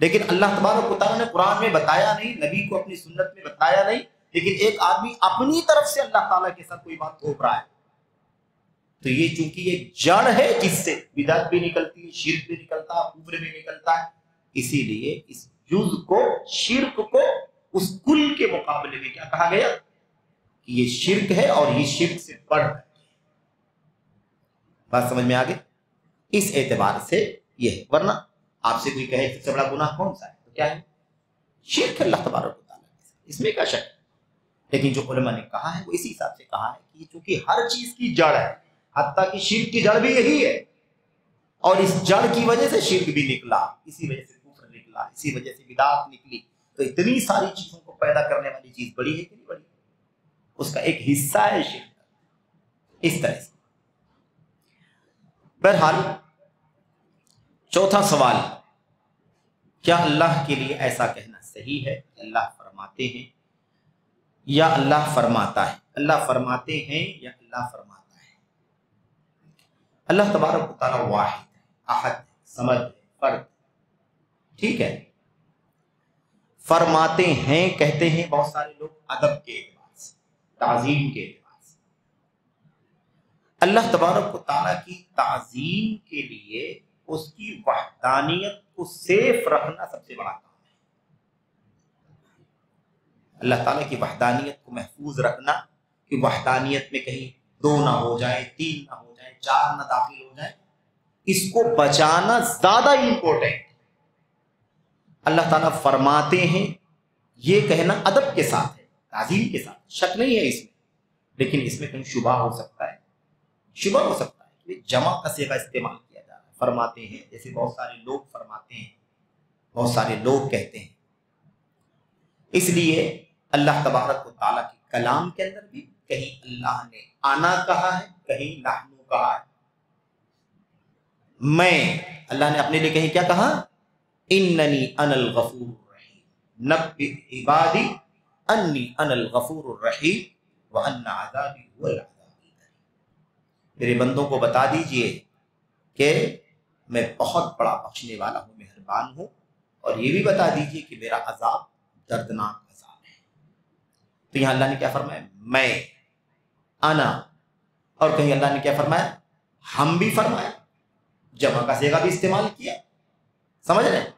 لیکن اللہ تبارک و تعالیٰ نے قرآن میں بتایا نہیں، نبی کو اپنی سنت میں بتایا نہیں، لیکن ایک آدمی اپنی طرف سے اللہ تعالیٰ کے ساتھ کوئی بات تھوپ رہا ہے، تو یہ چونکہ یہ جڑ ہے جس سے بدعت بھی نکلتی ہے، شرک بھی نکلتا ہے، کفر بھی نکلتا ہے، اسی لیے اس جز کو، شرک کو اس کل کے مقابلے میں کیا کہا گیا کہ یہ شرک ہے اور یہ شرک سے بڑھ کر ہے۔ بات سمجھ میں آگے؟ اس اعتبار سے یہ ہے، ورنہ آپ سے کوئی کہے سب سے بڑا گناہ کون سا ہے تو کیا ہے؟ شرک اللہ تبارک و تعالیٰ کے ساتھ، اس میں کیا شک ہے؟ لیکن جو علماء نے کہا ہے وہ اسی حساب سے کہا ہے کہ چونکہ ہر چیز کی جڑ ہے، حتیٰ کہ شرک کی جڑ بھی یہی ہے، اور اس جڑ کی وجہ سے شرک بھی نکلا، اسی وجہ سے کفر نکلا، اسی وجہ سے بدعت نکلی، تو اتنی ساری چیزوں کو پیدا کرنے والی چیز بڑی ہے کہ نہیں بڑی؟ اس کا ایک حصہ ہے شرک، اس طرح سے۔ بہرحال چوتھا سوال، کیا اللہ کے لیے ایسا کہنا صحیح ہے کہ اللہ فرماتے ہیں یا اللہ فرماتا ہے؟ اللہ فرماتے ہیں یا اللہ فرماتا ہے؟ اللہ تبارک و تعالیٰ واحد ہے، احد ہے، صمد ہے، فرد، ٹھیک ہے؟ فرماتے ہیں کہتے ہیں بہت سارے لوگ ادب کے اعتبار سے، تعظیم کے اعتبار سے۔ اللہ تبارک و تعالیٰ کی تعظیم کے لیے اس کی وحدانیت کو سیف رکھنا سب سے بڑا کام ہے۔ اللہ تعالیٰ کی وحدانیت کو محفوظ رکھنا، کہ وحدانیت میں کہیں 2 نہ ہو جائے، 3 نہ ہو جائے، 4 نہ داخل ہو جائے، اس کو بچانا زیادہ امپورٹنٹ۔ اللہ تعالیٰ فرماتے ہیں، یہ کہنا ادب کے ساتھ ہے، تعظیم کے ساتھ، شک نہیں ہے اس میں، لیکن اس میں کہیں شبہ ہو سکتا ہے، شبہ ہو سکتا ہے کہ جمع کا صیغہ استعمال کیا جا رہا ہے۔ فرماتے ہیں جیسے بہت سارے لوگ فرماتے ہیں، بہت سارے لوگ کہتے ہیں، اس لیے اللہ تبارک و تعالیٰ کے کلام کے اندر بھی کہیں اللہ نے آنا کہا ہے، کہیں نحنو کہا ہے۔ میں، اللہ نے اپنے لیے کہیں کیا کہا؟ اننی انا الغفور الرحیم، نبئ عبادی انی انا الغفور الرحیم وان عذابی هو العذاب الألیم۔ میرے بندوں کو بتا دیجئے کہ میں بہت بڑا بخشنے والا ہوں، مہربان ہوں، اور یہ بھی بتا دیجئے کہ میرا عذاب دردناک عذاب ہے۔ تو یہاں اللہ نے کیا فرمایا؟ میں، انا، اور کہیں اللہ نے کیا فرمایا؟ ہم بھی فرمایا، جمع کا صیغہ بھی استعمال کیا، سمجھ رہے ہیں؟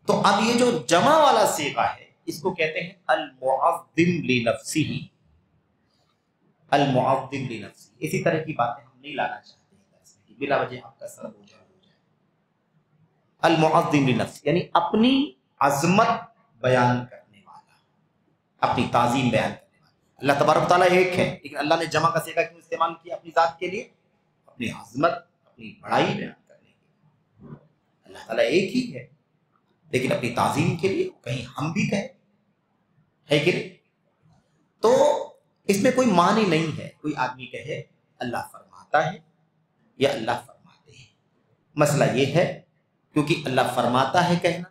تو اب یہ جو جمع والا صیغہ ہے اس کو کہتے ہیں المعظم لنفسہ، المعظم لنفسہ۔ اسی طرح کی باتیں ہم نہیں لانا چاہتے ہیں کہ بلا وجہ آپ کا سر ہو جائے۔ المعظم لنفسہ یعنی اپنی عظمت بیان کرنے والا، اپنی تعظیم بیان کرنے والا۔ اللہ تبارک و تعالیٰ ایک ہے، لیکن اللہ نے جمع کا صیغہ کیوں استعمال کیا اپنی ذات کے لیے؟ اپنی عظمت، اپنی بڑائی بیان کرنے کے لیے۔ اللہ تعالیٰ ایک ہی ہے، لیکن اپنی تعظیم کے لیے کہیں ہم بھی کہیں، ہے کہ نہیں؟ تو اس میں کوئی معنی نہیں ہے کوئی آدمی کہے اللہ فرماتا ہے یا اللہ فرماتے ہیں۔ مسئلہ یہ ہے کیونکہ اللہ فرماتا ہے کہنا،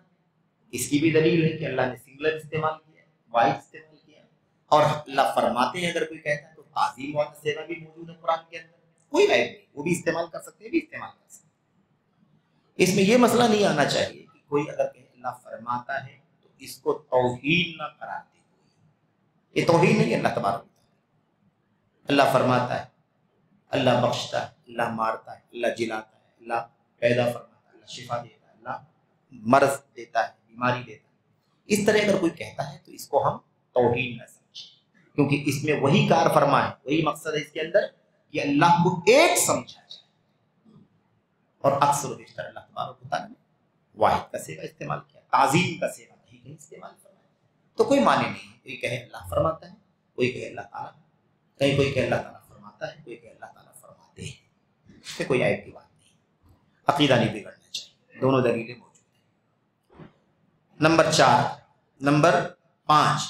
اس کی بھی دلیل ہے کہ اللہ نے سنگولر استعمال کیا، واحد استعمال کیا، اور اللہ فرماتے ہیں اگر کوئی کہتا ہے تو تعظیم والا صیغہ بھی موجود ہے قرآن کے اندر، کوئی عیب نہیں، وہ بھی استعمال کر سکتے ہیں، بھی استعمال کر سکتے ہیں۔ اس میں یہ مسئلہ نہیں آنا چاہیے کہ کوئی اگر کہے اللہ فرماتا ہے تو اس کو توہین نہ قرار دے، یہ توہین نہیں ہے۔ اللہ تبارک اللہ فرماتا ہے، اللہ بخشتا ہے، اللہ مارتا ہے، اللہ جلاتا ہے، اللہ پیدا فرماتا ہے، اللہ شفا دیتا ہے، اللہ مرض دیتا ہے، بیماری دیتا ہے۔ اس طرح اگر کوئی کہتا ہے تو اس کو ہم توہین نہ سمجھیں، کیونکہ اس میں وہی کار فرما ہے، وہی مقصد ہے اس کے اندر کہ اللہ کو ایک سمجھا جائے، اور اکثر و بیشتر اللہ تبارک و تعالیٰ نے واحد کا صیغہ استعمال کیا، تعظیم کا صیغہ کہیں استعمال فرمایا۔ تو کوئی معنی نہیں ہے، کوئی کہے اللہ فرماتا ہے، کوئی کہے اللہ تعالیٰ، کہیں کوئی کہے اللہ تعالیٰ فرماتا ہے، کوئی کہے اللہ تعالیٰ فرماتے ہیں، اس میں کوئی عیب کی بات نہیں، عقیدہ نہیں بگڑنا چاہیے، دونوں دلیلیں موجود ہیں۔ نمبر 5،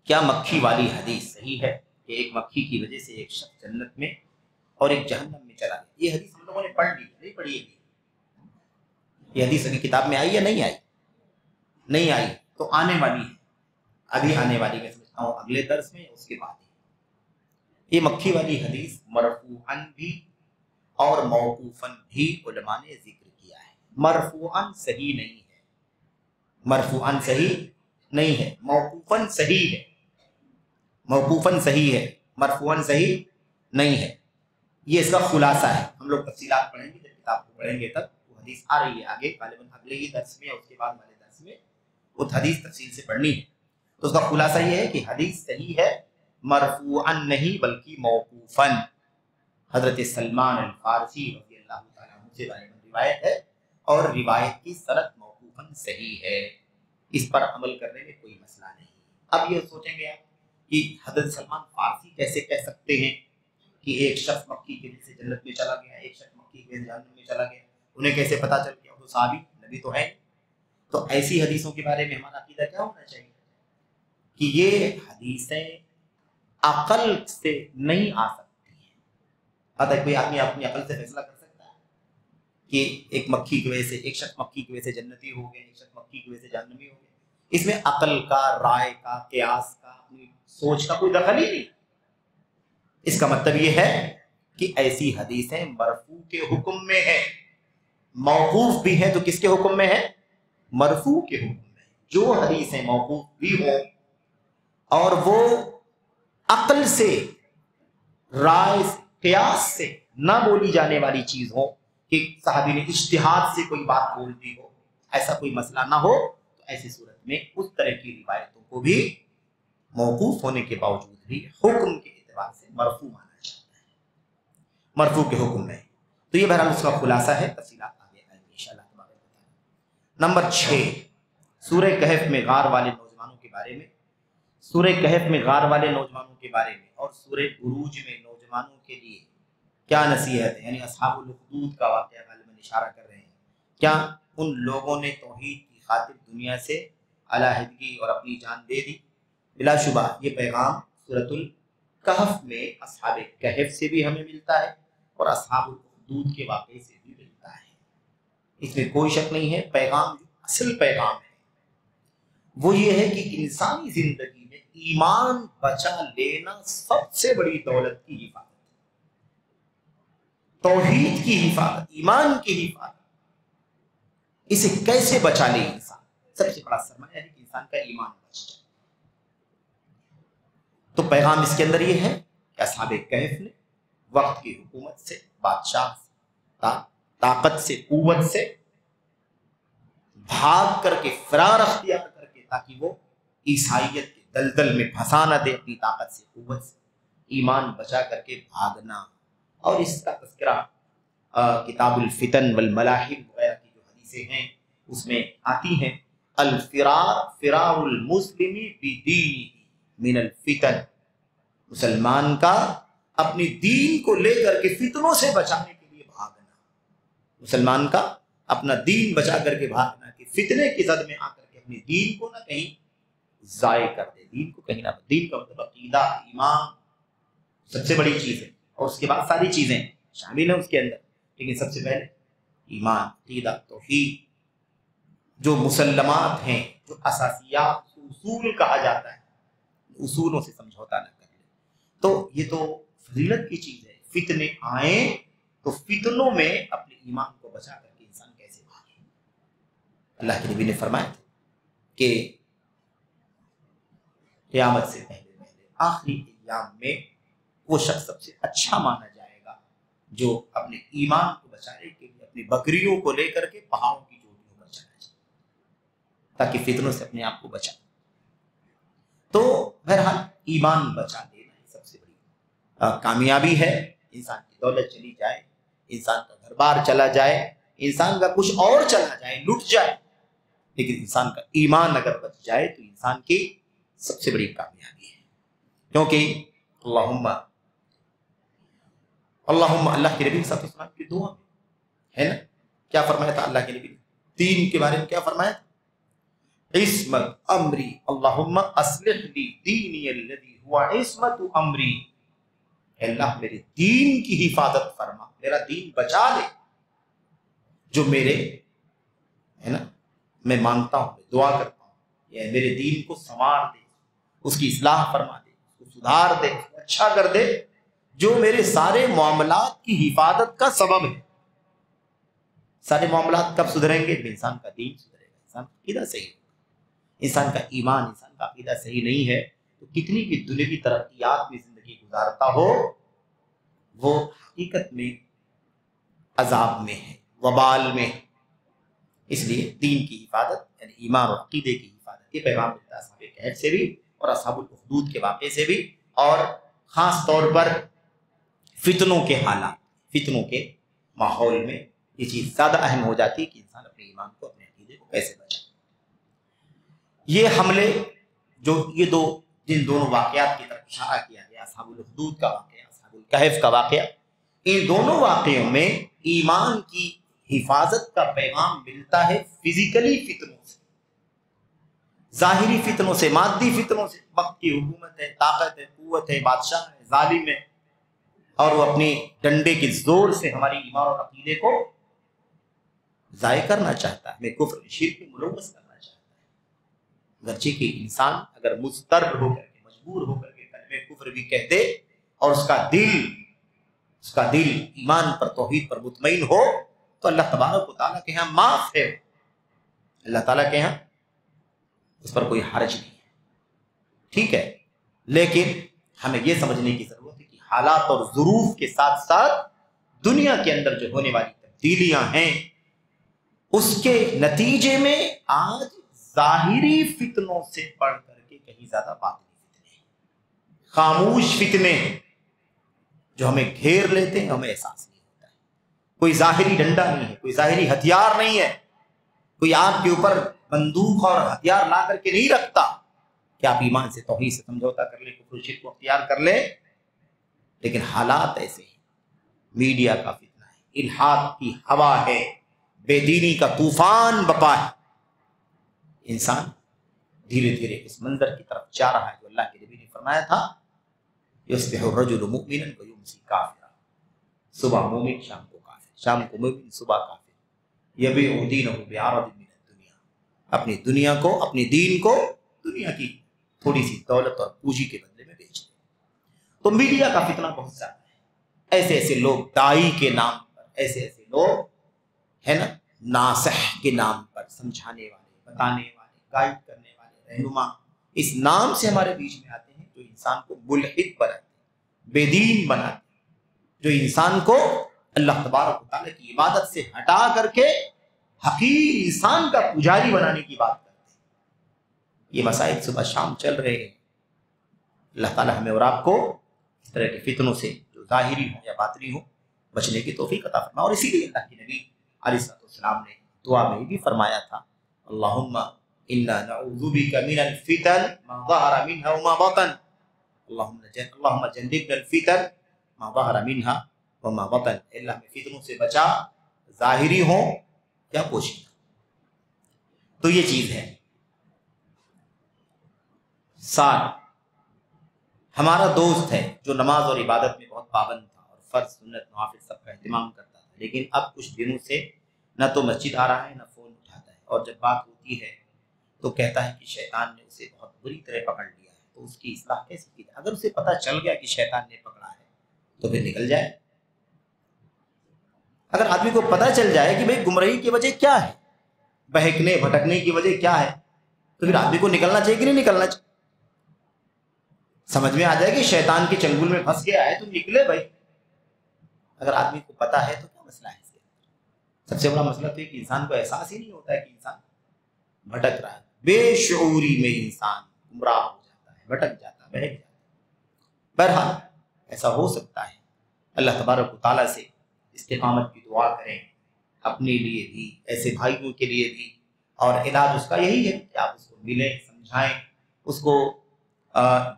کیا مکھی والی حدیث صحیح ہے کہ ایک مکھی کی وجہ سے ایک شخص جنت میں اور ایک جہنم میں چلا گیا؟ یہ حدیث ہم لوگوں نے پڑھ لی، نہیں پڑھی ہے؟ یہ حدیث ابھی کتاب میں آئی یا نہیں آئی؟ نہیں آئی تو آنے والی ہے، ابھی آنے والی، میں سمجھتا ہوں اگلے درس میں، اس کے بعد یہ مکھی والی حدیث مرفوعاً بھی اور موقوفاً بھی علماء نے ذکر کیا ہے۔ مرفوعاً صحیح نہیں ہے، مرفوعاً صحیح نہیں ہے، موقوفاً صحیح ہے، موقوفاً صحیح ہے، مرفوعاً صحیح نہیں ہے۔ یہ اس کا خلاصہ ہے، ہم لوگ تفصیلات پڑھیں گے، جب کتاب کو پڑھیں گے تب وہ حدیث آ رہی ہے آگے، غالباً اگلے ہی درس میں یا اس کے بعد والے درس میں وہ حدیث تفصیل سے پڑھنی ہے۔ تو اس کا خلاصہ یہ ہے کہ حدیث صحیح ہے، مرفوعاً نہیں بلکہ موقوفاً۔ حضرت سلمان الفارسی رضی اللہ تعالیٰ عنہ سے روایت ہے، اور روایت کی سند موقوفاً صحیح ہے، اس پر عمل کرنے میں کوئی مسئلہ نہیں۔ اب یہ سوچیں گے آپ کہ حضرت سلمان فارسی کیسے کہہ سکتے ہیں کہ ایک شخص مکی کی وجہ سے جنت میں چلا گیا، ایک شخص مکی کی وجہ سے جہنم میں چلا گیا، انہیں کیسے پتا چل گیا؟ وہ صحابی نبی تو ہے۔ تو ایسی حدیثوں کے بارے میں ہمارا عقیدہ کیا ہونا چاہیے کہ یہ حدیثیں عقل سے نہیں آ سکتی ہیں۔ اگر کوئی آدمی اپنی عقل سے فیصلہ کر سکتا ہے کہ ایک مکھی کی وجہ سے، ایک شخص مکھی کی وجہ سے جنتی ہو گئے، ایک شخص مکھی کی وجہ سے جہنمی ہو گئے، اس میں عقل کا، رائے کا، قیاس کا، اپنی سوچ کا کوئی دخل ہی نہیں۔ اس کا مطلب یہ ہے کہ ایسی حدیثیں مرفوع کے حکم میں ہیں، موقوف بھی ہیں تو کس کے حکم میں ہیں؟ مرفوع کے حکم میں۔ جو حدیثیں موقوف بھی ہوں اور وہ عقل سے، رائے سے، قیاس سے نہ بولی جانے والی چیز ہو کہ صحابی نے اجتہاد سے کوئی بات بول دی ہو، ایسا کوئی مسئلہ نہ ہو، تو ایسی صورت میں اس طرح کی روایتوں کو بھی موقوف ہونے کے باوجود بھی حکم کے اعتبار سے مرفوع مانا جاتا ہے، مرفوع کے حکم میں۔ تو یہ بہرحال اس کا خلاصہ ہے، تفصیلات آگے آئیں گے انشاءاللہ تبارک و تعالی۔ نمبر 6، سورہ کہف میں غار والے نوجوانوں کے بارے میں، سورہ کہف میں غار والے نوجوانوں کے بارے میں اور سورہ بروج میں نوجوانوں کے لیے کیا نصیحت ہے، یعنی اصحاب الاخدود کا واقعہ غالباً اشارہ کر رہے ہیں۔ کیا ان لوگوں نے توحید کی خاطر دنیا سے علیحدگی اور اپنی جان دے دی؟ بلا شبہ یہ پیغام سورۃ الکہف میں اصحاب کہف سے بھی ہمیں ملتا ہے اور اصحاب الاخدود کے واقعے سے بھی ملتا ہے، اس میں کوئی شک نہیں ہے۔ پیغام جو اصل پیغام ہے وہ یہ ہے کہ انسانی زندگی میں ایمان بچا لینا سب سے بڑی دولت کی حفاظت، توحید کی حفاظت، ایمان کی حفاظت۔ اسے کیسے بچا لے انسان؟ سب سے بڑا سرمایہ ہے کہ انسان کا ایمان بچ جائے۔ تو پیغام اس کے اندر یہ ہے کہ اصحاب کہف نے وقت کی حکومت سے، بادشاہ سے، طاقت سے، قوت سے بھاگ کر کے، فرار اختیار کر کے، تاکہ وہ عیسائیت کے دلدل میں پھنسا نہ دے، اپنی طاقت سے، قوت سے ایمان بچا کر کے بھاگنا۔ اور اس کا تذکرہ کتاب الفتن والملاحم وغیرہ کی جو حدیثیں ہیں اس میں آتی ہیں، الفرار فرار المسلم بدینہ من الفتن، مسلمان کا اپنی دین کو لے کر کے فتنوں سے بچانے کے لیے بھاگنا، مسلمان کا اپنا دین بچا کر کے بھاگنا کہ فتنے کی زد میں آ کر کے اپنی دین کو نہ کہیں ضائع کر دے، دین کو کہیں نہ، دین کا مطلب عقیدہ، ایمان سب سے بڑی چیز ہے، اور اس کے بعد ساری چیزیں شامل ہیں اس کے اندر، لیکن سب سے پہلے ایمان، عقیدہ، توحید، جو مسلمات ہیں، جو اساسیات، اصول کہا جاتا ہے، اصولوں سے سمجھوتا نہ کرے۔ تو یہ تو فضیلت کی چیز ہے۔ فتنے آئیں تو فتنوں میں اپنے ایمان کو بچا کر کے انسان کیسے بھاگے۔ اللہ کے نبی نے فرمایا کہ قیامت سے پہلے آخری ایام میں وہ شخص سب سے اچھا مانا جائے گا جو اپنے ایمان کو بچانے کے لیے اپنی بکریوں کو لے کر کے پہاڑوں کی چوٹیوں پر چلا جائے تاکہ فتنوں سے اپنے آپ کو بچائے۔ تو بہرحال ایمان بچا لینا یہ سب سے بڑی کامیابی ہے۔ انسان کی دولت چلی جائے، انسان کا گھر بار چلا جائے، انسان کا کچھ اور چلا جائے، لٹ جائے، لیکن انسان کا ایمان اگر بچ جائے تو انسان کی سب سے بڑی کامیابی ہے۔ کیونکہ اللہم اللہ کے نبی صلی اللہ علیہ وسلم کی دعا ہے نا، کیا فرمایا تھا اللہ کے نبی نے دین کے بارے میں؟ کیا فرمایا تھا؟ عصمت امری اللہم اصلح لی دینی الذی ہوا عصمت امری، اللہ میرے دین کی حفاظت فرما، میرا دین بچا لے، جو میرے ہے نا میں مانگتا ہوں، میں دعا کرتا ہوں، یہ میرے دین کو سنوار دے، اس کی اصلاح فرما دے، اس کو سدھار دے، اس کو اچھا کر دے، جو میرے سارے معاملات کی حفاظت کا سبب ہے۔ سارے معاملات کب سدھریں گے؟ جب انسان کا دین سدھرے گا، انسان کا عقیدہ صحیح ہوگا، انسان کا ایمان، انسان کا عقیدہ صحیح نہیں ہے تو کتنی بھی دنیاوی ترقیات میں زندگی گزارتا ہو وہ حقیقت میں عذاب میں ہے، وبال میں ہے۔ اس لیے دین کی حفاظت یعنی ایمان اور عقیدے کی حفاظت، یہ پیغام ملتا ہے اصحاب کہف سے بھی اور اصحاب الاخدود کے واقعے سے بھی، اور خاص طور پر فتنوں کے حالات، فتنوں کے ماحول میں یہ چیز زیادہ اہم ہو جاتی ہے کہ انسان اپنے ایمان کو، اپنے عقیدے کو کیسے بچائے۔ یہ حملے جو یہ جن دونوں واقعات کی طرف اشارہ کیا گیا، اصحاب الاخدود کا واقعہ، اصحاب الکہف کا واقعہ، ان دونوں واقعوں میں ایمان کی حفاظت کا پیغام ملتا ہے فزیکلی فتنوں سے، ظاہری فتنوں سے، مادی فتنوں سے۔ وقت کی حکومت ہے، طاقت ہے، قوت ہے، بادشاہ ہے، ظالم ہے، اور وہ اپنی ڈنڈے کے زور سے ہماری ایمان اور عقیدے کو ضائع کرنا چاہتا ہے، ہمیں کفر شرک میں ملوث کرنا چاہتا ہے۔ اگرچہ کہ انسان اگر مضطر ہو کر کے، مجبور ہو کر کے کلمہ کفر بھی کہہ دے اور اس کا دل ایمان پر، توحید پر مطمئن ہو تو اللہ تبارک و تعالیٰ کے ہاں معاف ہے، اللہ تعالیٰ کے ہاں اس پر کوئی حرج نہیں ہے، ٹھیک ہے۔ لیکن ہمیں یہ سمجھنے کی ضرورت ہے کہ حالات اور ظروف کے ساتھ ساتھ دنیا کے اندر جو ہونے والی تبدیلیاں ہیں اس کے نتیجے میں آج ظاہری فتنوں سے پڑھ کر کے کہیں زیادہ باطنی فتنے، خاموش فتنے جو ہمیں گھیر لیتے ہیں، ہمیں احساس نہیں ہوتا ہے۔ کوئی ظاہری ڈنڈا نہیں ہے، کوئی ظاہری ہتھیار نہیں ہے، کوئی آپ کے اوپر بندوق اور ہتھیار لا کر کے نہیں رکھتا کہ آپ ایمان سے توحید سے سمجھوتا کر لیں، کفر و شرک کو اختیار کر لیں. لیکن حالات ایسے ہیں، میڈیا کا فتنہ ہے، الحاد کی ہوا ہے، بے دینی کا طوفان بپا ہے. انسان دھیرے دھیرے اس منظر کی طرف جا رہا ہے جو اللہ کے نبی نے فرمایا تھا، یصبح الرجل مؤمنا ویمسی کافرا. صبح مومن شام کو کافر، شام کو مومن صبح کافر. یبیع دینہ بعرض من الدنیا، اپنی دنیا کو، اپنی دین کو دنیا کی تھوڑی سی دولت اور پونجی کے بدلے میں بیچ دیں. تو میڈیا کا فتنہ بہت زیادہ ہے. ایسے ایسے لوگ دائی کے نام پر، ایسے ایسے لوگ ہے نا ناصح کے نام پر، سمجھانے والے، بتانے والے، گائیڈ کرنے والے، رہنما، اس نام سے ہمارے بیچ میں آتے ہیں جو انسان کو ملحد بناتے ہیں، بے دین بناتے ہیں، جو انسان کو اللہ تبارک و تعالیٰ کی عبادت سے ہٹا کر کے حقیر انسان کا پجاری بنانے کی بات کرتے ہیں. یہ مسائل صبح شام چل رہے ہیں. اللہ تعالیٰ ہمیں اور آپ کو اس طرح کے فتنوں سے جو ظاہری ہوں یا باطنی ہوں بچنے کی توفیق عطا فرمائے. اور اسی لیے اللہ کے نبی علیہ السلام نے دعا میں بھی فرمایا تھا، اللہم انا نعوذ بک من الفتن ما ظہر منها وما بطن، اللہم جنبنا الفتن ما ظہر منها وما بطن. اللہ میں فتنوں سے بچا، ظاہری ہوں یا پوشیدہ. تو یہ چیز ہے. ساتھ ہمارا دوست ہے جو نماز اور عبادت میں بہت پابند تھا اور فرض سنت نوافل سب کا اہتمام کرتا تھا، لیکن اب کچھ دنوں سے نہ تو مسجد آ رہا ہے نہ فون اٹھاتا ہے، اور جب بات ہوتی ہے تو کہتا ہے کہ شیطان نے اسے بہت بری طرح پکڑ لیا ہے. تو اس کی اصلاح کیسے کی جائے؟ اگر اسے پتہ چل گیا کہ شیطان نے پکڑا ہے تو پھر نکل جائے. اگر آدمی کو پتہ چل جائے کہ بھئی گمراہی کی وجہ کیا ہے، بہکنے بھٹکنے کی وجہ کیا ہے، تو پھر آدمی کو نکلنا چاہیے کہ نہیں نکلنا چاہیے. سمجھ میں آ جائے کہ شیطان کے چنگل میں پھنس گیا ہے تو نکلے بھائی. اگر آدمی کو پتہ ہے تو کیا مسئلہ ہے اس کے؟ سب سے بڑا مسئلہ تو یہ کہ انسان کو احساس ہی نہیں ہوتا ہے کہ انسان بھٹک رہا ہے. بے شعوری میں انسان گمراہ ہو جاتا ہے، بھٹک جاتا ہے، بہک جاتا ہے. بہرحال ایسا ہو سکتا ہے. اللہ تبارک و تعالیٰ سے استقامت کی دعا کریں، اپنے لیے بھی، ایسے بھائیوں کے لیے بھی. اور علاج اس کا یہی ہے کہ آپ اس کو ملیں، سمجھائیں اس کو.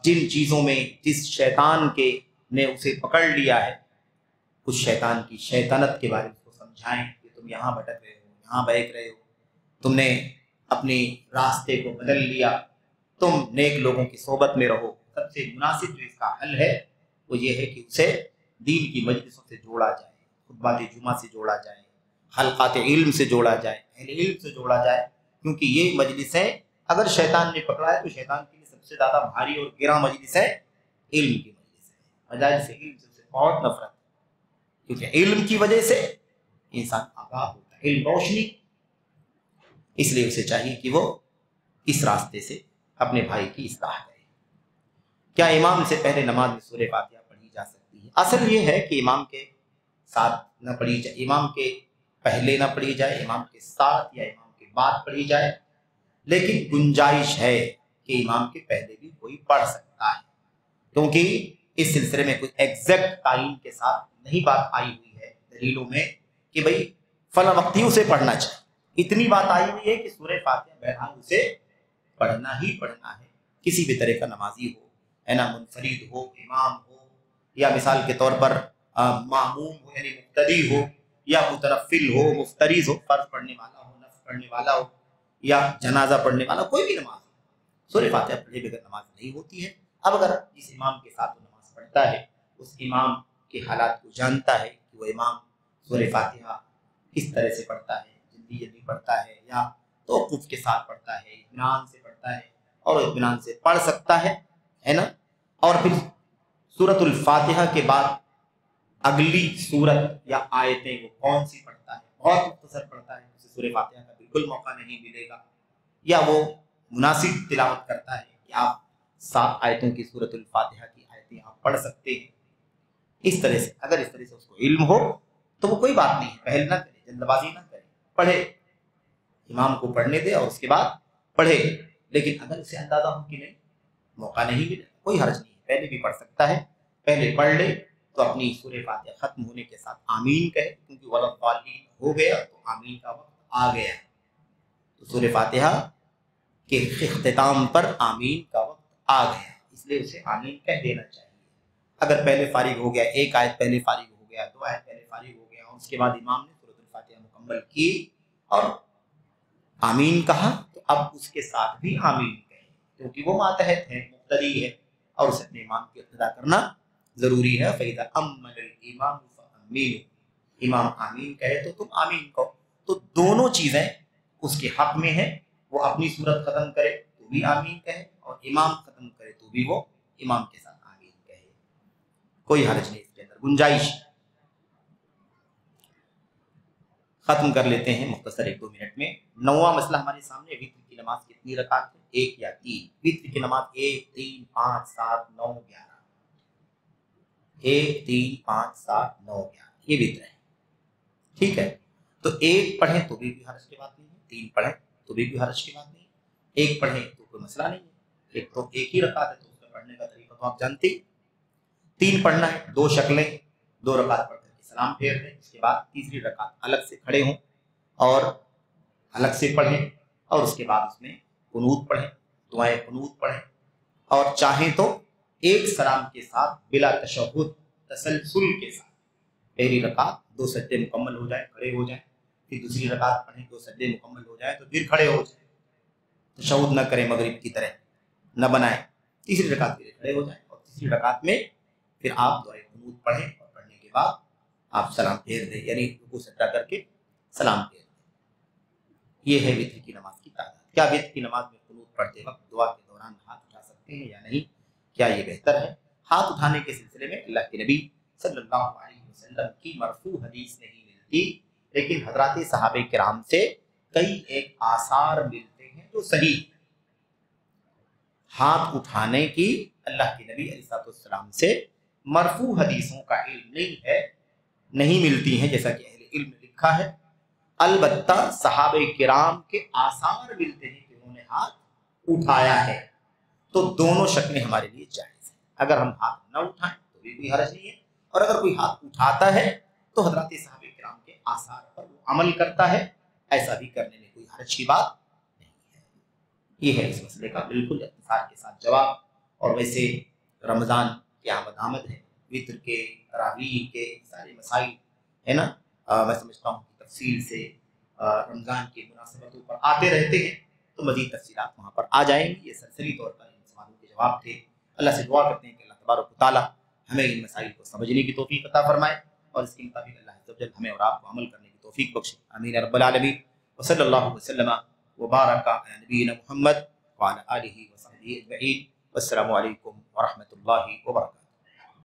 جن چیزوں میں جس شیطان کے نے اسے پکڑ لیا ہے، اس شیطان کی شیطنت کے بارے میں اس کو سمجھائیں کہ تم یہاں بھٹک رہے ہو، یہاں بہک رہے ہو، تم نے اپنے راستے کو بدل لیا، تم نیک لوگوں کی صحبت میں رہو. سب سے مناسب جو اس کا حل ہے وہ یہ ہے کہ اسے دین کی مجلسوں سے جوڑا جائے، خطبات جمعہ سے جوڑا جائے، حلقات علم سے جوڑا جائے، اہل علم سے جوڑا جائے. کیونکہ یہ مجلسیں اگر شیطان نے پکڑا ہے تو شیطان کے لیے سب سے زیادہ بھاری اور گراں مجلس ہے علم کی مجلس ہے. مجالس علم سے بہت نفرت ہے، کیونکہ علم کی وجہ سے انسان آگاہ ہوتا ہے، علم روشنی. اس لیے اسے چاہیے کہ وہ اس راستے سے اپنے بھائی کی اصلاح کرے. کیا امام سے پہلے نماز میں سورہ فاتحہ پڑھی جا سکتی ہے؟ اصل یہ ہے کہ امام کے ساتھ نہ پڑھی جائے، امام کے پہلے نہ پڑھی جائے، امام کے ساتھ یا امام کے بعد پڑھی جائے. لیکن گنجائش ہے کہ امام کے پہلے بھی کوئی پڑھ سکتا ہے، کیونکہ اس سلسلے میں کوئی ایگزیکٹ تعین کے ساتھ نہیں بات آئی ہوئی ہے دلیلوں میں کہ بھئی فلاں وقتیوں سے پڑھنا چاہیے. اتنی بات آئی ہوئی ہے کہ سورہ فاتحہ بہرحال اسے پڑھنا ہی پڑھنا ہے. کسی بھی طرح کا نمازی ہو، ہے نا، منفرد ہو، امام ہو، یا مثال کے طور پر معموم ہو یعنی مقتدی ہو، یا متنفل ہو، مفترض ہو، فرض پڑھنے والا ہو، نفل پڑھنے والا ہو، یا جنازہ پڑھنے والا، کوئی بھی نماز ہو، سورہ فاتحہ پڑھے بغیر نماز نہیں ہوتی ہے. اب اگر جس امام کے ساتھ وہ نماز پڑھتا ہے اس امام کے حالات کو جانتا ہے کہ وہ امام سورہ فاتحہ کس طرح سے پڑھتا ہے، جلدی جلدی پڑھتا ہے یا توقف کے ساتھ پڑھتا ہے، اطمینان سے پڑھتا ہے، اور اطمینان سے پڑھ سکتا ہے نا. اور پھر سورۃ الفاتحہ کے بعد اگلی سورت یا آیتیں وہ کون سی پڑھتا ہے، بہت مختصر پڑھتا ہے، اسے سورہ فاتحہ کا بالکل موقع نہیں ملے گا. یا وہ مناسب تلاوت کرتا ہے کہ آپ 7 آیتوں کی سورۃ الفاتحہ کی آیتیں آپ پڑھ سکتے ہیں. اس طرح سے اگر اس طرح سے اس کو علم ہو تو وہ کوئی بات نہیں، پہل نہ کرے، جلد بازی نہ کرے، پڑھے، امام کو پڑھنے دے اور اس کے بعد پڑھے. لیکن اگر اسے اندازہ ہو کہ نہیں، موقع نہیں ملے، کوئی حرج نہیں، پہلے بھی پڑھ سکتا ہے، پہلے پڑھ لے تو اپنی سورہ فاتحہ ختم ہونے کے ساتھ آمین کہے، کیونکہ وَلَضَّالِّينَ ہو گیا تو آمین کا وقت آ گیا، تو سورہ فاتحہ کے اختتام پر آمین کا وقت آ گیا، اس لیے اسے آمین کہہ دینا چاہیے۔ اگر پہلے فارغ ہو گیا، ایک آیت پہلے فارغ ہو گیا، دو آیت پہلے فارغ ہو گیا، اور اس کے بعد امام نے سورۃ الفاتحہ مکمل کی اور آمین کہا، تو اب اس کے ساتھ بھی آمین کہیں، کیونکہ وہ ماتحت ہے، مقتدی ہے، اور اسے اپنے امام کی اقتدا کرنا ضروری ہے۔ فَإِذَا أَمَّنَ الْإِمَامُ فَأَمِّنُوا، امام آمین کہے تو تم آمین کہو۔ تو دونوں چیزیں اس کے حق میں ہیں، وہ اپنی صورت ختم کرے تو بھی آمین کہے، اور امام ختم کرے تو بھی وہ امام کے ساتھ آمین کہے، کوئی حرج نہیں، اس کے اندر گنجائش۔ ختم کر لیتے ہیں مختصر 1-2 منٹ میں۔ 9واں مسئلہ ہمارے سامنے، وتر کی نماز کتنی رکعت ہے؟ 1 یا 3؟ وتر کی نماز 1 3 5 7 9 11، 1 3 5 7 9 11 یہ وتر ہے، ٹھیک ہے؟ تو 1 پڑھیں تو بھی حرج کی بات نہیں ہے، 3 پڑھیں تو بھی حرج کی بات نہیں ہے، 1 پڑھیں تو کوئی مسئلہ نہیں ہے، ایک تو ایک ہی رکعت ہے تو اس کا پڑھنے کا طریقہ تو آپ جانتے ہی۔ 3 پڑھنا ہے، 2 شکلیں، 2 رکعت پڑھ کر کے سلام پھیر دیں، اس کے بعد تیسری رکعت الگ سے کھڑے ہوں اور الگ سے پڑھیں، اور اس کے بعد اس میں قنوت پڑھیں، دعائیں قنوت پڑھیں، اور چاہیں تو ایک سلام کے ساتھ بلا تشہد تسلسل کے ساتھ پہلی رکعت 2 سجدے مکمل ہو جائے، کھڑے ہو جائیں، پھر دوسری رکعت پڑھیں، 2 سجدے مکمل ہو جائے تو پھر کھڑے ہو جائیں، تشہد نہ کریں مغرب کی طرح، نہ بنائیں، تیسری رکعت کے لیے کھڑے ہو جائیں، اور تیسری رکعت میں پھر آپ دعائیں قنوت پڑھیں، اور پڑھنے کے بعد آپ سلام پھیر دیں، یعنی رکوع سجدہ کر کے سلام پھیر دیں۔ یہ ہے وتر کی نماز کی تعداد۔ کیا وتر کی نماز میں قنوت پڑھتے وقت دعا کے دوران ہاتھ اٹھا سکتے ہیں یا نہیں؟ کیا یہ بہتر ہے؟ ہاتھ اٹھانے کے سلسلے میں اللہ کے نبی صلی اللہ علیہ وسلم کی مرفوع حدیث نہیں ملتی، لیکن حضرات صحابہ کرام سے کئی ایک آثار ملتے ہیں جو صحیح ہیں۔ ہاتھ اٹھانے کی اللہ کے نبی علیہ السلام سے مرفوع حدیثوں کا علم نہیں ہے، نہیں ملتی ہیں، جیسا کہ اہل علم نے لکھا ہے۔ البتہ صحابہ کرام کے آثار ملتے ہیں کہ انہوں نے ہاتھ اٹھایا ہے، تو دونوں شکلیں ہمارے لیے جائز ہیں۔ اگر ہم ہاتھ نہ اٹھائیں تو بھی حرج نہیں ہے، اور اگر کوئی ہاتھ اٹھاتا ہے تو حضرات صحابہ کرام کے آثار پر وہ عمل کرتا ہے، ایسا بھی کرنے میں کوئی حرج کی بات نہیں ہے۔ یہ ہے اس مسئلے کا بالکل اختصار کے ساتھ جواب۔ اور ویسے رمضان کی آمد ہے، وتر کے، تراویح کے سارے مسائل ہے نا، میں سمجھتا ہوں کہ تفصیل سے رمضان کی مناسبتوں پر آتے رہتے ہیں، تو مزید تفصیلات وہاں پر آ جائیں گی۔ یہ سرسری طور پر ان سوالوں کے جواب تھے۔ اللہ سے دعا کرتے ہیں کہ اللہ تبارک و تعالیٰ ہمیں ان مسائل کو سمجھنے کی توفیق عطا فرمائے، اور اس کے مطابق اللہ عز و جل ہمیں اور آپ کو عمل کرنے کی توفیق بخشے، آمین رب العالمین۔ وصلی اللہ وسلم وبارک علی نبینا محمد وعلی آلہ وصحبہ اجمعین، والسلام علیکم ورحمۃ اللہ وبرکاتہ۔